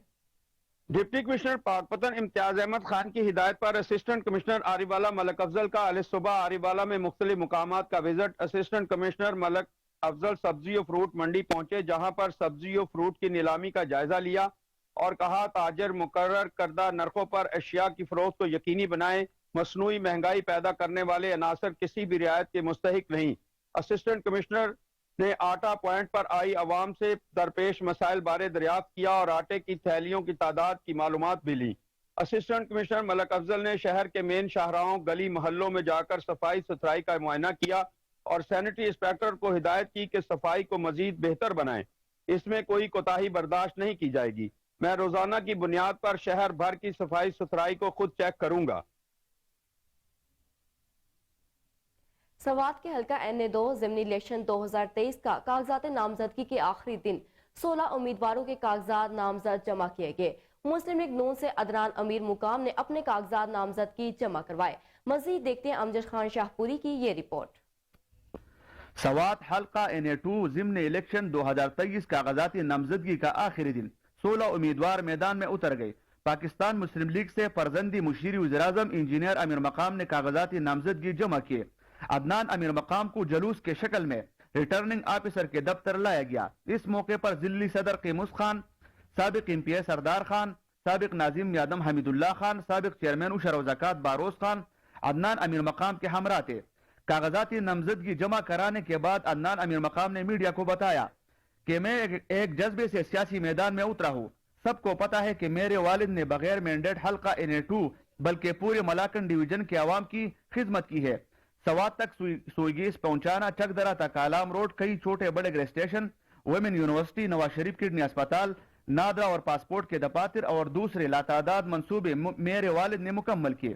डिप्टी कमिश्नर पाकपतन इम्तियाज अहमद खान की हिदायत पर असिस्टेंट कमिश्नर आरिवाला मलक अफजल का अल सुबह आरिवाला में मुख्तलिफ मुकामात का visit. Assistant commissioner Malik Afzal सब्जी और फ्रूट मंडी पहुंचे, जहां पर सब्जी और फ्रूट की नीलामी का जायजा लिया और कहा ताजर मुकर्रर करदा नरखों पर अशिया की फरोख्त को यकीनी बनाएं। मसनूई महंगाई पैदा करने वाले अनासर किसी भी रियायत के मुस्तहिक नहीं। असिस्टेंट कमिश्नर ने आटा पॉइंट पर आई आवाम से दरपेश मसाइल बारे दरियाफ्त किया और आटे की थैलियों की तादाद की मालूमात भी ली। असिस्टेंट कमिश्नर मलक अफजल ने शहर के मेन शाहराहों, गली मोहल्लों में जाकर सफाई सुथराई का मुआयना किया और सैनिटरी इंस्पेक्टर को हिदायत की कि सफाई को मजीद बेहतर बनाएं। इसमें कोई कोताही बर्दाश्त नहीं की जाएगी। मैं रोजाना की बुनियाद पर शहर भर की सफाई सुथराई को खुद चेक करूंगा। सवात के हल्का NA2 ज़िमनी इलेक्शन 2023 का कागजात नामजदगी के आखिरी दिन 16 उम्मीदवारों के कागजात नामजद जमा किए गए। मुस्लिम लीग नून से अदनान अमीर मुकाम ने अपने कागजात नामजदगी जमा करवाए। मजीद देखते हैं अमजद खान शाहपुरी की ये रिपोर्ट। सवात हल्का NA2 ज़िमनी इलेक्शन 2023 कागजात नामजदगी का आखिरी दिन 16 उम्मीदवार मैदान में उतर गए। पाकिस्तान मुस्लिम लीग से फरजंदी मुशीर वज़ीर-ए-आज़म इंजीनियर आमिर मकाम ने कागजात नामजदगी जमा किए। عدنان امیر مقام کو جلوس کے شکل میں ریٹرننگ آفیسر کے دفتر لایا گیا. اس موقع پر ضلعی صدر قیموس خان، سابق MP سردار خان، سابق ناظم میادم حمید اللہ خان، سابق چیئرمین عشر و زکوٰۃ باروز خان عدنان امیر مقام کے ہمراہ تھے. کاغذاتی نامزدگی جمع کرانے کے بعد عدنان امیر مقام نے میڈیا کو بتایا کہ میں ایک جذبے سے سیاسی میدان میں اترا ہوں. سب کو پتا ہے کہ میرے والد نے بغیر مینڈیٹ حلقہ NA2 بلکہ پورے ملاکن ڈویژن کے عوام کی خدمت کی ہے. سوات تک سوئی گیس پہنچانا، چکدرہ تک آلام روڈ، کئی چھوٹے بڑے grade station, women university, Nawaz Sharif kidney اسپتال، نادرا اور پاسپورٹ کے دفاتر اور دوسرے لاتعداد منصوبے میرے والد نے مکمل کیے.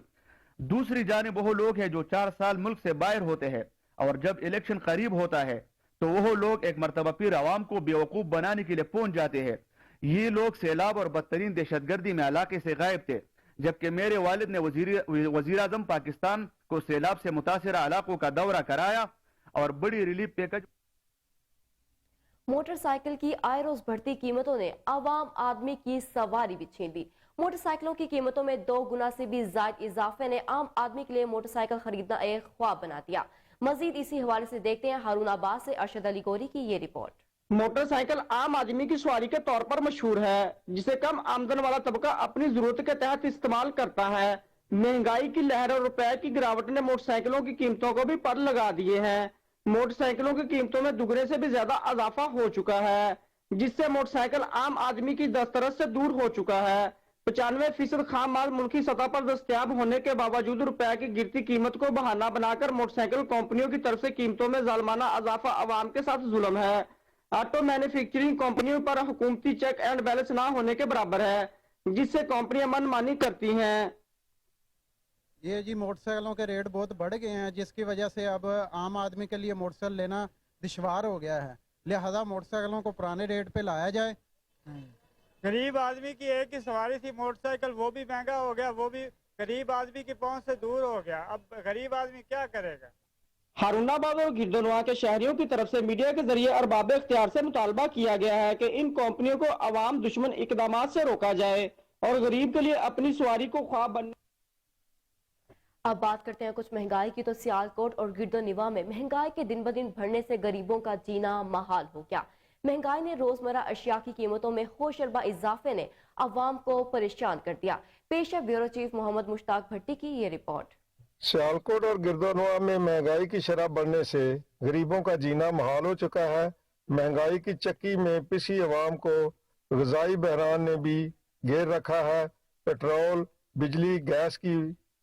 دوسری جانب وہ لوگ ہیں جو 4 سال ملک سے باہر ہوتے ہیں اور جب الیکشن قریب ہوتا ہے تو وہ لوگ ایک مرتبہ پھر عوام کو بیوقوف بنانے کے لیے پہنچ جاتے ہیں. یہ لوگ سیلاب اور بدترین دہشت گردی میں علاقے سے غائب تھے، جبکہ میرے والد نے وزیر اعظم پاکستان کو سیلاب سے متاثرہ علاقوں کا دورہ کرایا اور بڑی ریلیف پیکج. موٹر سائیکل کی آئے روز بڑھتی قیمتوں نے عوام آدمی کی سواری بھی چھین لی. موٹر سائیکلوں کی قیمتوں میں 2 گنا سے بھی زائد اضافے نے عام آدمی کے لیے موٹر سائیکل خریدنا ایک خواب بنا دیا. مزید اسی حوالے سے دیکھتے ہیں ہارون آباد سے ارشد علی گوری کی یہ رپورٹ. موٹر سائیکل عام آدمی کی سواری کے طور پر مشہور ہے، جسے کم آمدن والا طبقہ اپنی ضرورت کے تحت استعمال کرتا ہے. مہنگائی کی لہر اور روپے کی گراوٹ نے موٹر سائیکلوں کی قیمتوں کو بھی پر لگا دیے ہیں. موٹر سائیکلوں کی قیمتوں میں دگنے سے بھی زیادہ اضافہ ہو چکا ہے، جس سے موٹر سائیکل عام آدمی کی دسترس سے دور ہو چکا ہے. 95% خام مال ملکی سطح پر دستیاب ہونے کے باوجود روپے کی گرتی قیمت کو بہانہ بنا کر موٹر سائیکل کمپنیوں کی طرف سے قیمتوں میں ظالمانہ اضافہ عوام کے ساتھ ظلم ہے. آٹو مینوفیکچرنگ کمپنیوں پر حکومتی چیک اینڈ بیلنس نہ ہونے کے برابر ہے، جس سے کمپنیاں من مانی کرتی ہیں. یہ جی موٹر سائیکلوں کے ریٹ بہت بڑھ گئے ہیں، جس کی وجہ سے اب عام آدمی کے لیے موٹر سائیکل لینا دشوار ہو گیا ہے. لہذا موٹر سائیکلوں کو پرانے ریٹ پہ لایا جائے. غریب آدمی کی ایک ہی سواری تھی موٹر سائیکل، وہ بھی مہنگا ہو گیا، وہ بھی غریب آدمی کی پہنچ سے دور ہو گیا. اب غریب آدمی کیا کرے گا؟ ہارون آباد اور گردنوا کے شہریوں کی طرف سے میڈیا کے ذریعے ارباب اختیار سے مطالبہ کیا گیا ہے کہ ان کمپنیوں کو عوام دشمن اقدامات سے روکا جائے اور غریب کے لیے اپنی سواری کو خواب بننے. اب بات کرتے ہیں کچھ مہنگائی کی. تو سیالکوٹ اور گردنوا میں مہنگائی کے دن بدن بڑھنے سے غریبوں کا جینا محال ہو گیا. مہنگائی نے روزمرہ اشیاء کی قیمتوں میں ہوشربا اضافے نے عوام کو پریشان کر دیا. پیش ہے بیورو چیف محمد مشتاق بھٹی کی یہ رپورٹ. سیالکوٹ اور گردنوا میں مہنگائی کی شرح بڑھنے سے غریبوں کا جینا محال ہو چکا ہے. مہنگائی کی چکی میں پسی عوام کو غذائی بحران نے بھی گھیر رکھا ہے. پیٹرول، بجلی، گیس کی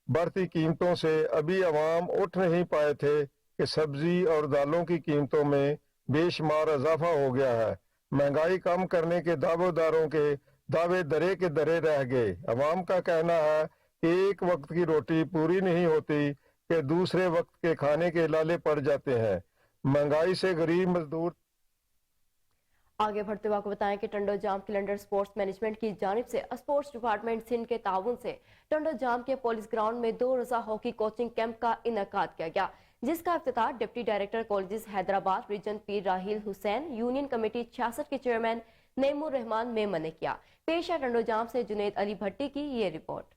بڑھتی قیمتوں سے ابھی عوام اٹھ نہیں پائے تھے کہ سبزی اور دالوں کی قیمتوں میں بے شمار اضافہ ہو گیا ہے. مہنگائی کم کرنے کے دعوے داروں کے دعوے درے کے درے رہ گئے. عوام کا کہنا ہے کہ ایک وقت کی روٹی پوری نہیں ہوتی کہ دوسرے وقت کے کھانے کے لالے پڑ جاتے ہیں. مہنگائی سے غریب مزدور. آگے بڑھتے ہوئے آپ کو بتائیں کہ ٹنڈو جام کلنڈر سپورٹس مینجمنٹ کی جانب سے اسپورٹس ڈپارٹمنٹ سندھ کے تعاون سے ٹنڈو جام کے پولیس گراؤنڈ میں 2 روزہ ہاکی کوچنگ کیمپ کا انعقاد کیا گیا، جس کا افتتاح deputy director colleges Hyderabad region Pir Raheel Hussain, union committee 66 کے چیئرمین نعیم الرحمان میمن نے کیا. پیش ہے ٹنڈو جام سے جنید علی بھٹی کی یہ رپورٹ.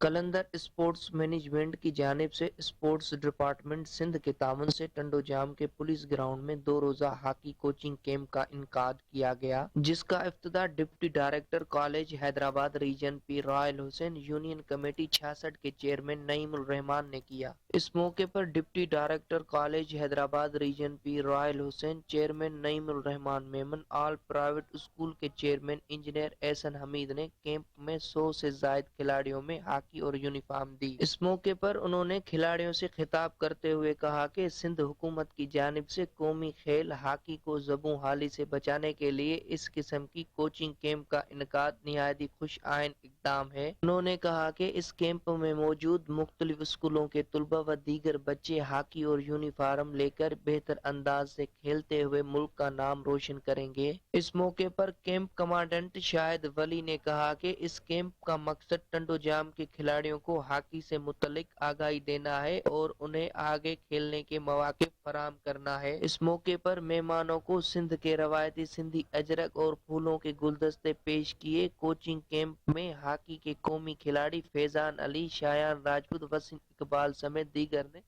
کلندر اسپورٹس مینجمنٹ کی جانب سے اسپورٹس ڈپارٹمنٹ سندھ کے تعاون سے ٹنڈو جام کے پولیس گراؤنڈ میں 2 روزہ ہاکی کوچنگ کیمپ کا انعقاد کیا گیا، جس کا افتتاح deputy director college Hyderabad region Pir Raheel Hussain, union committee 66 کے چیئرمین نعیم الرحمان نے کیا. اس موقع پر deputy director college Hyderabad region Pir Raheel Hussain, chairman Naeem ur-Rehman Memon, all private school کے چیئرمین انجینئر احسن حمید نے کیمپ میں 100 سے زائد کھلاڑیوں میں ہاکی اور یونیفارم دی. اس موقع پر انہوں نے کھلاڑیوں سے خطاب کرتے ہوئے کہا کہ سندھ حکومت کی جانب سے قومی کھیل ہاکی کو زبوں حالی سے بچانے کے لیے اس قسم کی کوچنگ کیمپ کا انعقاد نہایت ہی خوش آئین اقدام ہے. انہوں نے کہا کہ اس کیمپ میں موجود مختلف اسکولوں کے طلبہ و دیگر بچے ہاکی اور یونیفارم لے کر بہتر انداز سے کھیلتے ہوئے ملک کا نام روشن کریں گے. اس موقع پر کیمپ کمانڈنٹ شاہد ولی نے کہا کہ اس کیمپ کا مقصد ٹنڈو جام کے کھلاڑیوں کو ہاکی سے متعلق آگاہی دینا ہے اور انہیں آگے کھیلنے کے مواقع فراہم کرنا ہے. اس موقع پر مہمانوں کو سندھ کے روایتی سندھی اجرک اور پھولوں کے گلدستے پیش کیے. کوچنگ کیمپ میں ہاکی کے قومی کھلاڑی فیضان علی، شایان راجپوت، وسیم اقبال سمیت دیگر نے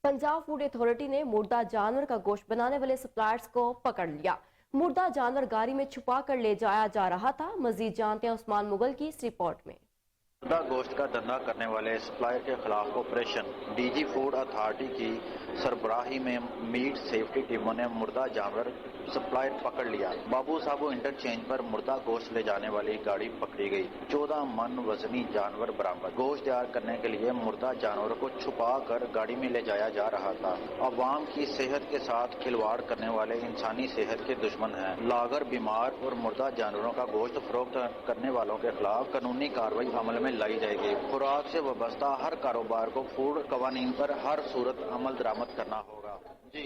पंजाब फूड अथॉरिटी ने मुर्दा जानवर का गोश्त बनाने वाले सप्लायर्स को पकड़ लिया। मुर्दा जानवर गाड़ी में छुपा कर ले जाया जा रहा था। मजीद जानते हैं उस्मान मुगल की इस रिपोर्ट में। मुर्दा गोश्त का धंधा करने वाले सप्लायर के खिलाफ ऑपरेशन डीजी फूड अथॉरिटी की सरबराही में मीट सेफ्टी टीमों ने मुर्दा जानवर सप्लायर पकड़ लिया। बाबू साबू इंटरचेंज पर मुर्दा गोश्त ले जाने वाली गाड़ी पकड़ी गई। 14 मन वजनी जानवर बरामद। गोश्त तैयार करने के लिए मुर्दा जानवर को छुपा कर गाड़ी में ले जाया जा रहा था। अवाम की सेहत के साथ खिलवाड़ करने वाले इंसानी सेहत के दुश्मन हैं। लागर, बीमार और मुर्दा जानवरों का गोश्त फरोख्त करने वालों के खिलाफ कानूनी कार्रवाई अमल में लाई जाएगी। खुराक से वाबस्ता हर कारोबार को फूड कवानीन पर हर सूरत अमल दरामद करना होगा। जी।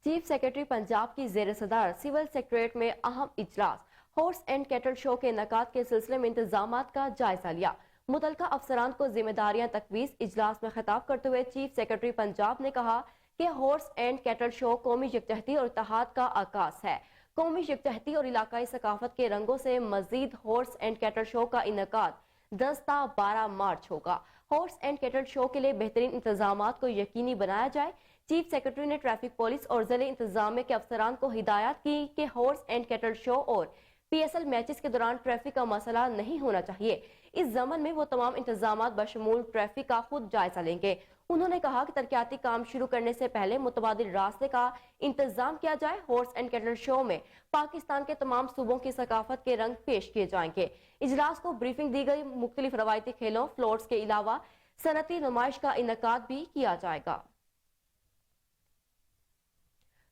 चीफ सेक्रेटरी पंजाब की जेर सदारत सिविल सेक्रेटरीट में अहम इजलास हॉर्स एंड कैटल शो के इनेकाद के सिलसिले में इंतजामात का जायजा लिया। मुतलका अफसरान को जिम्मेदारियां तकवीज। इजलास में खिताब करते हुए चीफ सेक्रेटरी पंजाब ने कहा कि हॉर्स एंड कैटल शो कौमी यकजहती और इत्तेहाद का आगाज है। कौमी यकजहती और इलाकाई सकाफत के रंगों से मजीद हॉर्स एंड कैटल शो का इनेकाद 10 ता 12 मार्च होगा। हॉर्स एंड कैटल शो के लिए बेहतरीन इंतजामात को यकीनी बनाया जाए। चीफ सेक्रेटरी ने ट्रैफिक पुलिस और जिले इंतजामिया के अफसरान को हिदायत की कि हॉर्स एंड कैटल शो और PSL मैचेस के दौरान ट्रैफिक का मसला नहीं होना चाहिए। इस जमन में वो तमाम इंतजामात बशमूल ट्रैफिक का खुद जायजा लेंगे। उन्होंने कहा कि तरक्याती काम शुरू करने से पहले मुतबादिल रास्ते का इंतजाम किया जाए। हॉर्स एंड कैटल शो में पाकिस्तान के तमाम सूबों की सकाफत के रंग पेश किए जाएंगे। इजलास को ब्रीफिंग दी गई। मुख्तलिफ रवायती खेलों, फ्लोट्स के अलावा सनती नुमाइश का इनेकाद भी किया जाएगा।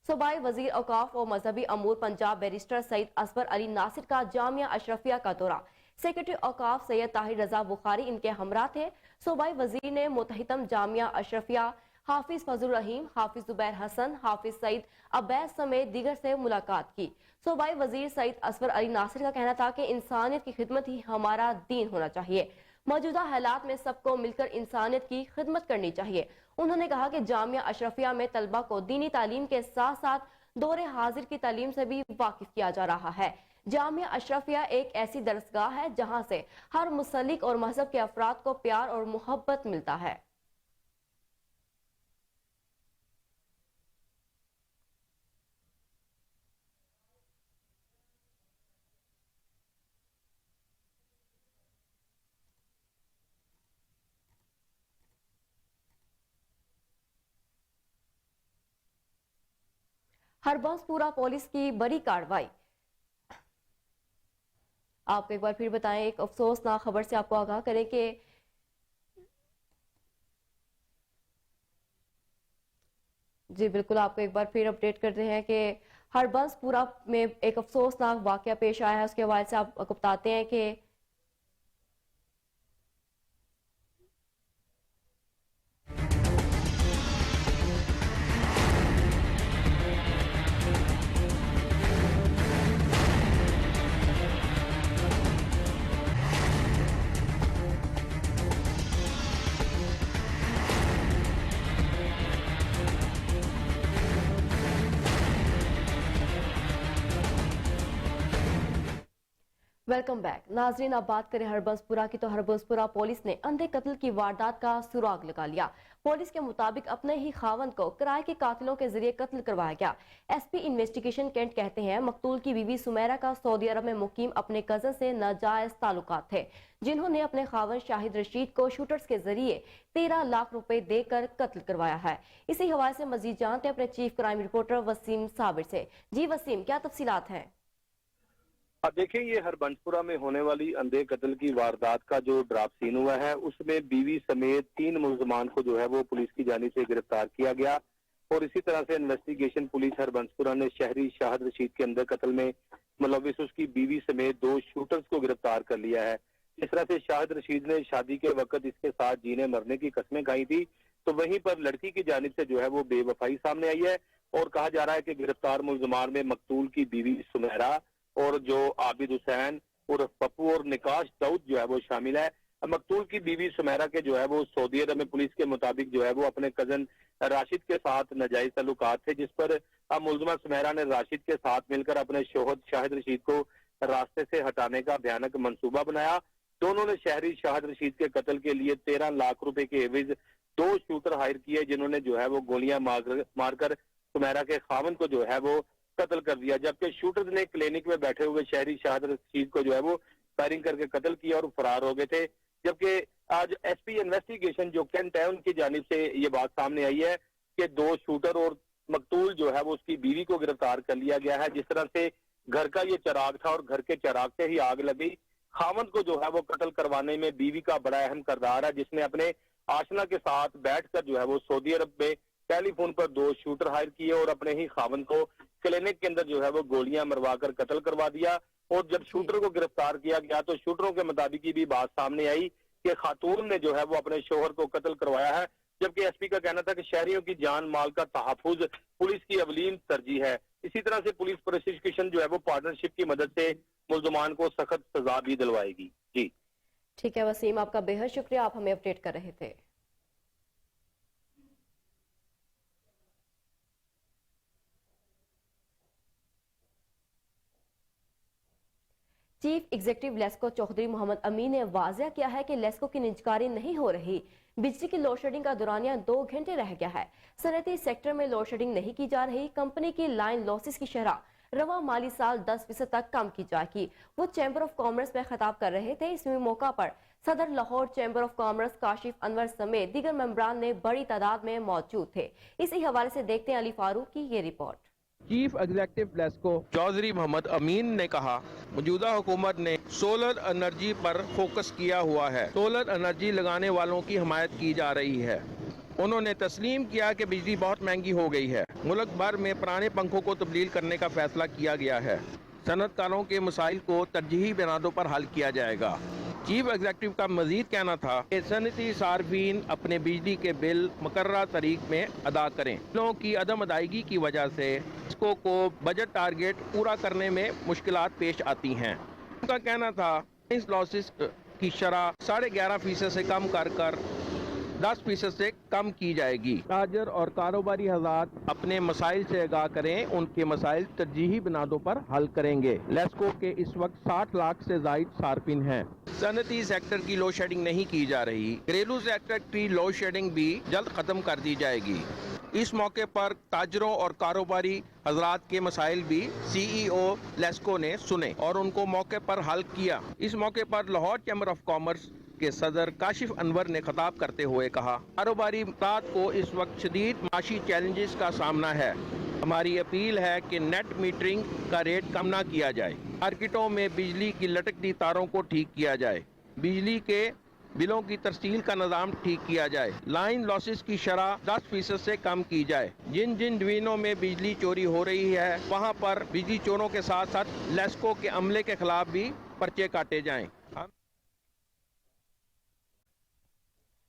सूबाई वजीर औकाफ और मजहबी अमूर पंजाब बैरिस्टर सईद असफर अली नासिर का जामिया अशरफिया का दौरा। सेक्रेटरी औकाफ सैयद ताहिर रजा बुखारी इनके हमरा थे। सूबाई वजीर ने मुतहितम जामिया अशरफिया हाफिज फजल रहीम, हाफिज जुबैर हसन, हाफिज सईद अब्बैस समेत दीगर से मुलाकात की। सूबाई वजीर सईद असफर अली नासिर का कहना था कि इंसानियत की खिदमत ही हमारा दीन होना चाहिए। मौजूदा हालात में सबको मिलकर इंसानियत की खिदमत करनी चाहिए। उन्होंने कहा कि जामिया अशरफिया में तलबा को दीनी तालीम के साथ साथ दौरे हाजिर की तालीम से भी वाकिफ किया जा रहा है। जामिया अशरफिया एक ऐसी दरसगाह है जहां से हर मुसल्लिक और मजहब के अफराद को प्यार और मोहब्बत मिलता है। हरबंसपुरा पुलिस की बड़ी कार्रवाई। आपको एक बार फिर बताएं, एक अफसोसनाक खबर से आपको आगाह करें कि जी बिल्कुल, आपको एक बार फिर अपडेट करते हैं कि हरबंसपुरा में एक अफसोसनाक वाकया पेश आया है। उसके हवाले से आपको बताते हैं कि वेलकम बैक। नाजरीन, अब बात करें हरबंसपुरा की, तो हरबंसपुरा पुलिस ने अंधे कत्ल की वारदात का सुराग लगा लिया। पुलिस के मुताबिक अपने ही खावंद को किराए के कातिलों के जरिए कत्ल करवाया गया। SP इन्वेस्टिगेशन कैंट कहते हैं मकतूल की बीवी सुमेरा का सऊदी अरब में मुकीम अपने कजन से नाजायज ताल्लुकात थे, जिन्होंने अपने खावंद शाहिद रशीद को शूटर्स के जरिए 13 लाख रुपए देकर कत्ल करवाया है। इसी हवाले से मजीद जानते हैं अपने chief crime reporter Waseem Sabir से। जी वसीम, क्या तफसीलात हैं? देखें, ये हरबंसपुरा में होने वाली अंधे कत्ल की वारदात का जो ड्राफ्ट सीन हुआ है उसमें बीवी समेत 3 मुलजमान को जो है वो पुलिस की जानिब से गिरफ्तार किया गया। और इसी तरह से इन्वेस्टिगेशन पुलिस हरबंसपुरा ने शहरी शाहिद रशीद के अंधे कत्ल में मुलविस उसकी बीवी समेत 2 शूटर्स को गिरफ्तार कर लिया है। इस तरह से शाहिद रशीद ने शादी के वक्त इसके साथ जीने मरने की कस्में खाई थी, तो वहीं पर लड़की की जानिब से जो है वो बेवफाई सामने आई है। और कहा जा रहा है कि गिरफ्तार मुलजमान में मकतूल की बीवी सुमेरा और जो आबिद हुसैन और पप्पू और निकाश दाऊद जो है वो शामिल है। मकतूल की बीवी सुमेरा के जो है वो सऊदी अरब में पुलिस के मुताबिक जो है वो अपने कजन राशिद के साथ नाजायज ताल्लुकात थे, जिस पर मुलजमा सुमेरा ने राशिद के साथ मिलकर अपने शोहर शाहिद रशीद को रास्ते से हटाने का भयानक मंसूबा बनाया। दोनों ने शहरी शाहिद रशीद के कत्ल के लिए 13 लाख रुपए के एवज 2 शूटर हायर किए जिन्होंने जो है वो गोलियां मारकर सुमेरा के खामन को जो है वो कत्ल कर दिया, जबकि शूटर्स ने क्लिनिक में बैठे हुए शहरी शाहद रशीद को जो है वो फायरिंग करके कत्ल किया और फरार हो गए थे। जबकि आज एसपी इन्वेस्टिगेशन जो कैंट है उनकी जानिब से ये बात सामने आई है कि 2 शूटर और मकतूल जो है वो उसकी बीवी को गिरफ्तार कर लिया गया है। जिस तरह से घर का ये चिराग था और घर के चिराग से ही आग लगी, खामद को जो है वो कत्ल करवाने में बीवी का बड़ा अहम किरदार है, जिसने अपने आशना के साथ बैठकर जो है वो सऊदी अरब में टेलीफोन पर 2 शूटर हायर किए और अपने ही खामद को क्लिनिक के अंदर जो है वो गोलियां मरवाकर कत्ल करवा दिया। और जब शूटर को गिरफ्तार किया गया तो शूटरों के मुताबिक भी बात सामने आई कि खातून ने जो है वो अपने शोहर को कत्ल करवाया है, जबकि एसपी का कहना था कि शहरियों की जान माल का तहफ्फुज पुलिस की अवलीन तरजीह है। इसी तरह से पुलिस प्रोसिक्यूशन जो है वो पार्टनरशिप की मदद से मुल्जमान को सख्त सजा भी दिलवाएगी। जी ठीक है वसीम, आपका बेहद शुक्रिया, आप हमें अपडेट कर रहे थे। चीफ एग्जीक्यूटिव लेस्को चौधरी मोहम्मद अमीन ने वाज़ेह किया है कि लेस्को की निजकारी नहीं हो रही। बिजली की लोड शेडिंग का दौरानिया 2 घंटे रह गया है। सनती सेक्टर में लोड शेडिंग नहीं की जा रही। कंपनी की लाइन लॉसेस की शरह रवा माली साल 10% तक कम की जाएगी। वो चैम्बर ऑफ कॉमर्स में खिताब कर रहे थे। इस मौका पर सदर Lahore chamber of commerce Kashif Anwar समेत दीगर मेंबरान ने बड़ी तादाद में मौजूद थे। इसी हवाले से देखते हैं अली फारूक की ये report. Chief executive LESCO Chaudhry Muhammad Amin ने कहा, मौजूदा हुकूमत ने सोलर एनर्जी पर फोकस किया हुआ है। सोलर एनर्जी लगाने वालों की हमायत की जा रही है। उन्होंने तस्लीम किया कि बिजली बहुत महंगी हो गई है। मुल्क भर में पुराने पंखों को तब्दील करने का फैसला किया गया है। सनतकारों के मसाइल को तरजीही बुनियादों पर हल किया जाएगा। चीफ एग्जीक्यूटिव का मजीद कहना था कि सनती सार्फिन अपने बिजली के बिल मुकर्रर तारीख में अदा करें। बिलों की अदम अदायगी की वजह से इसको बजट टारगेट पूरा करने में मुश्किलात पेश आती हैं। उनका कहना था इस लॉसेस की शरह 11.5% से कम कर 10% से कम की जाएगी। ताजर और कारोबारी हज़रात अपने मसाइल से आगाह करें, उनके मसाइल तरजीही बुनियादों पर हल करेंगे। लेस्को के इस वक्त 60 लाख से ज़ायद सार्फिन हैं। सनती सेक्टर की लोड शेडिंग नहीं की जा रही। घरेलू सेक्टर की लोड शेडिंग भी जल्द खत्म कर दी जाएगी। इस मौके पर ताजरों और कारोबारी हजरात के मसाइल भी CEO लेस्को ने सुने और उनको मौके पर हल किया। इस मौके पर लाहौर चैम्बर ऑफ कॉमर्स के सदर काशिफ अनवर ने खिताब करते हुए कहा, कारोबारी अफराद को इस वक्त शदीद माशी चैलेंजेस का सामना है। हमारी अपील है कि नेट मीटरिंग का रेट कम ना किया जाए। मार्केटों में बिजली की लटकती तारों को ठीक किया जाए। बिजली के बिलों की तरसील का निज़ाम ठीक किया जाए। लाइन लॉसेस की शरह 10% से कम की जाए। जिन जिन डिवीजनों में बिजली चोरी हो रही है वहां पर बिजली चोरों के साथ साथ लेस्को के अमले के खिलाफ भी पर्चे काटे जाएं।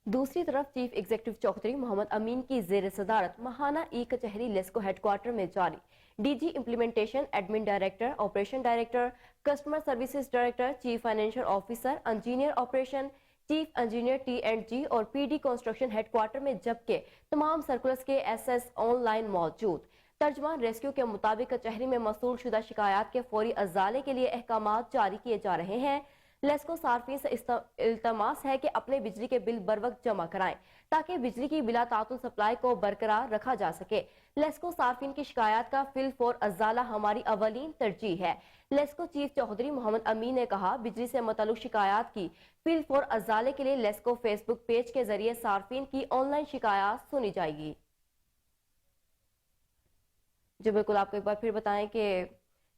दूसरी तरफ चीफ एग्जीक्यूटिव चौधरी मोहम्मद अमीन की जेर सदारत महाना ई कचहरी लेस्को हेडक्वार्टर में जारी DG implementation, admin director, operation director, customer services director, chief financial officer, engineer operation, chief engineer T&G और PD कंस्ट्रक्शन हेडक्वार्टर में, जबकि तमाम सर्कुलर्स के SS ऑनलाइन मौजूद। तर्जमान रेस्क्यू के मुताबिक कचहरी में मसूल शुदा शिकायत के फौरी अजाले के लिए अहकामात जारी किए जा रहे हैं। लेस्को सार्फिन से इल्तमास है कि अपने बिजली के बिल बर वक्त जमा कराएं ताकि बिजली की बिला तातुल सप्लाई को बरकरार रखा जा सके। लेस्को सार्फिन की शिकायत का फिल फॉर अजाला हमारी अवलीन तरजीह है। लेस्को चीफ चौधरी मोहम्मद अमीन ने कहा, बिजली से मुताल्लिक शिकायत की फिल फॉर अजाले के लिए लेस्को फेसबुक पेज के जरिए सार्फिन की ऑनलाइन शिकायत सुनी जाएगी। जो बिल्कुल आपको एक बार फिर बताएं कि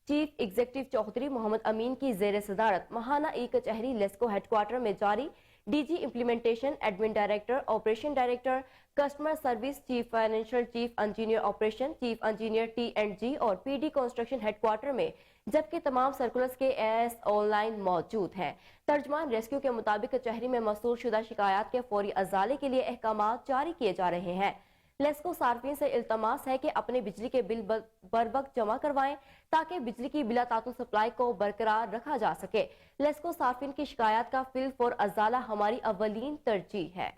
चीफ एग्जीक्यूटिव चौधरी मोहम्मद अमीन की जेर सदारत महाना ई कचहरी लेस्को हेडक्वार्टर में जारी DG implementation, admin director, operation director, customer service, chief financial, chief engineer operation, chief engineer T&G और PD कंस्ट्रक्शन हेडक्वार्टर में, जबकि तमाम सर्कुलर्स के AS ऑनलाइन मौजूद हैं। तर्जमान रेस्क्यू के मुताबिक कचहरी में मसूल शुदा शिकायत के फौरी अजाले के लिए अहकामात जारी किए जा रहे हैं। लेस्को सार्फिन से इल्तमास है कि अपने बिजली के बिल बर वक्त जमा करवाएं ताकि बिजली की बिला तातुल सप्लाई को बरकरार रखा जा सके। लेस्को सार्फिन की शिकायत का फिल फॉर अजाला हमारी अवलीन तरजीह है।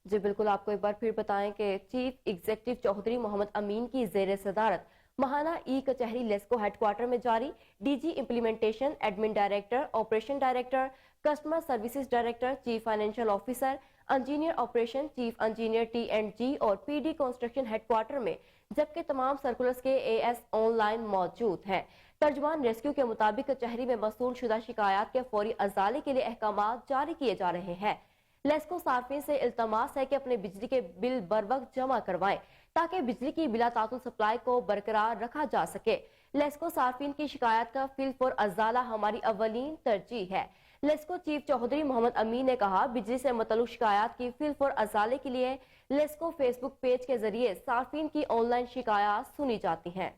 जी बिल्कुल, आपको एक बार फिर बताएं कि चीफ एग्जीक्यूटिव चौधरी मोहम्मद अमीन की जेर सदारत महाना ई कचहरी लेस्को हेडक्वार्टर में जारी DG implementation, admin director, operation director, customer services director, chief financial officer, engineer operation, chief engineer T and G और पीडी कंस्ट्रक्शन हेडक्वार्टर में, जबकि तमाम सर्कुलर्स के एएस ऑनलाइन मौजूद हैं। तर्जमान रेस्क्यू के मुताबिक कचहरी में मसूल शुदा शिकायत के फौरी अजाले के लिए अहकामात जारी किए जा रहे हैं। लेस्को सार्फिन से इल्तमास है कि अपने बिजली के बिल बर वक्त जमा करवाएं ताकि बिजली की बिला तातुल सप्लाई को बरकरार रखा जा सके। लेस्को सार्फिन की शिकायत का फिल फॉर अजाला हमारी अवलीन तरजीह है। लेस्को चीफ चौधरी मोहम्मद अमीन ने कहा, बिजली से मुतल्लिक शिकायत की फिल फॉर अजाले के लिए लेस्को फेसबुक पेज के जरिए सार्फिन की ऑनलाइन शिकायत सुनी जाती हैं।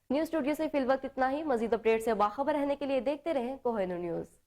न्यूज स्टूडियो से फिल वक्त इतना ही। मजीद अपडेट से बाखबर रहने के लिए देखते रहें कोहिनूर न्यूज।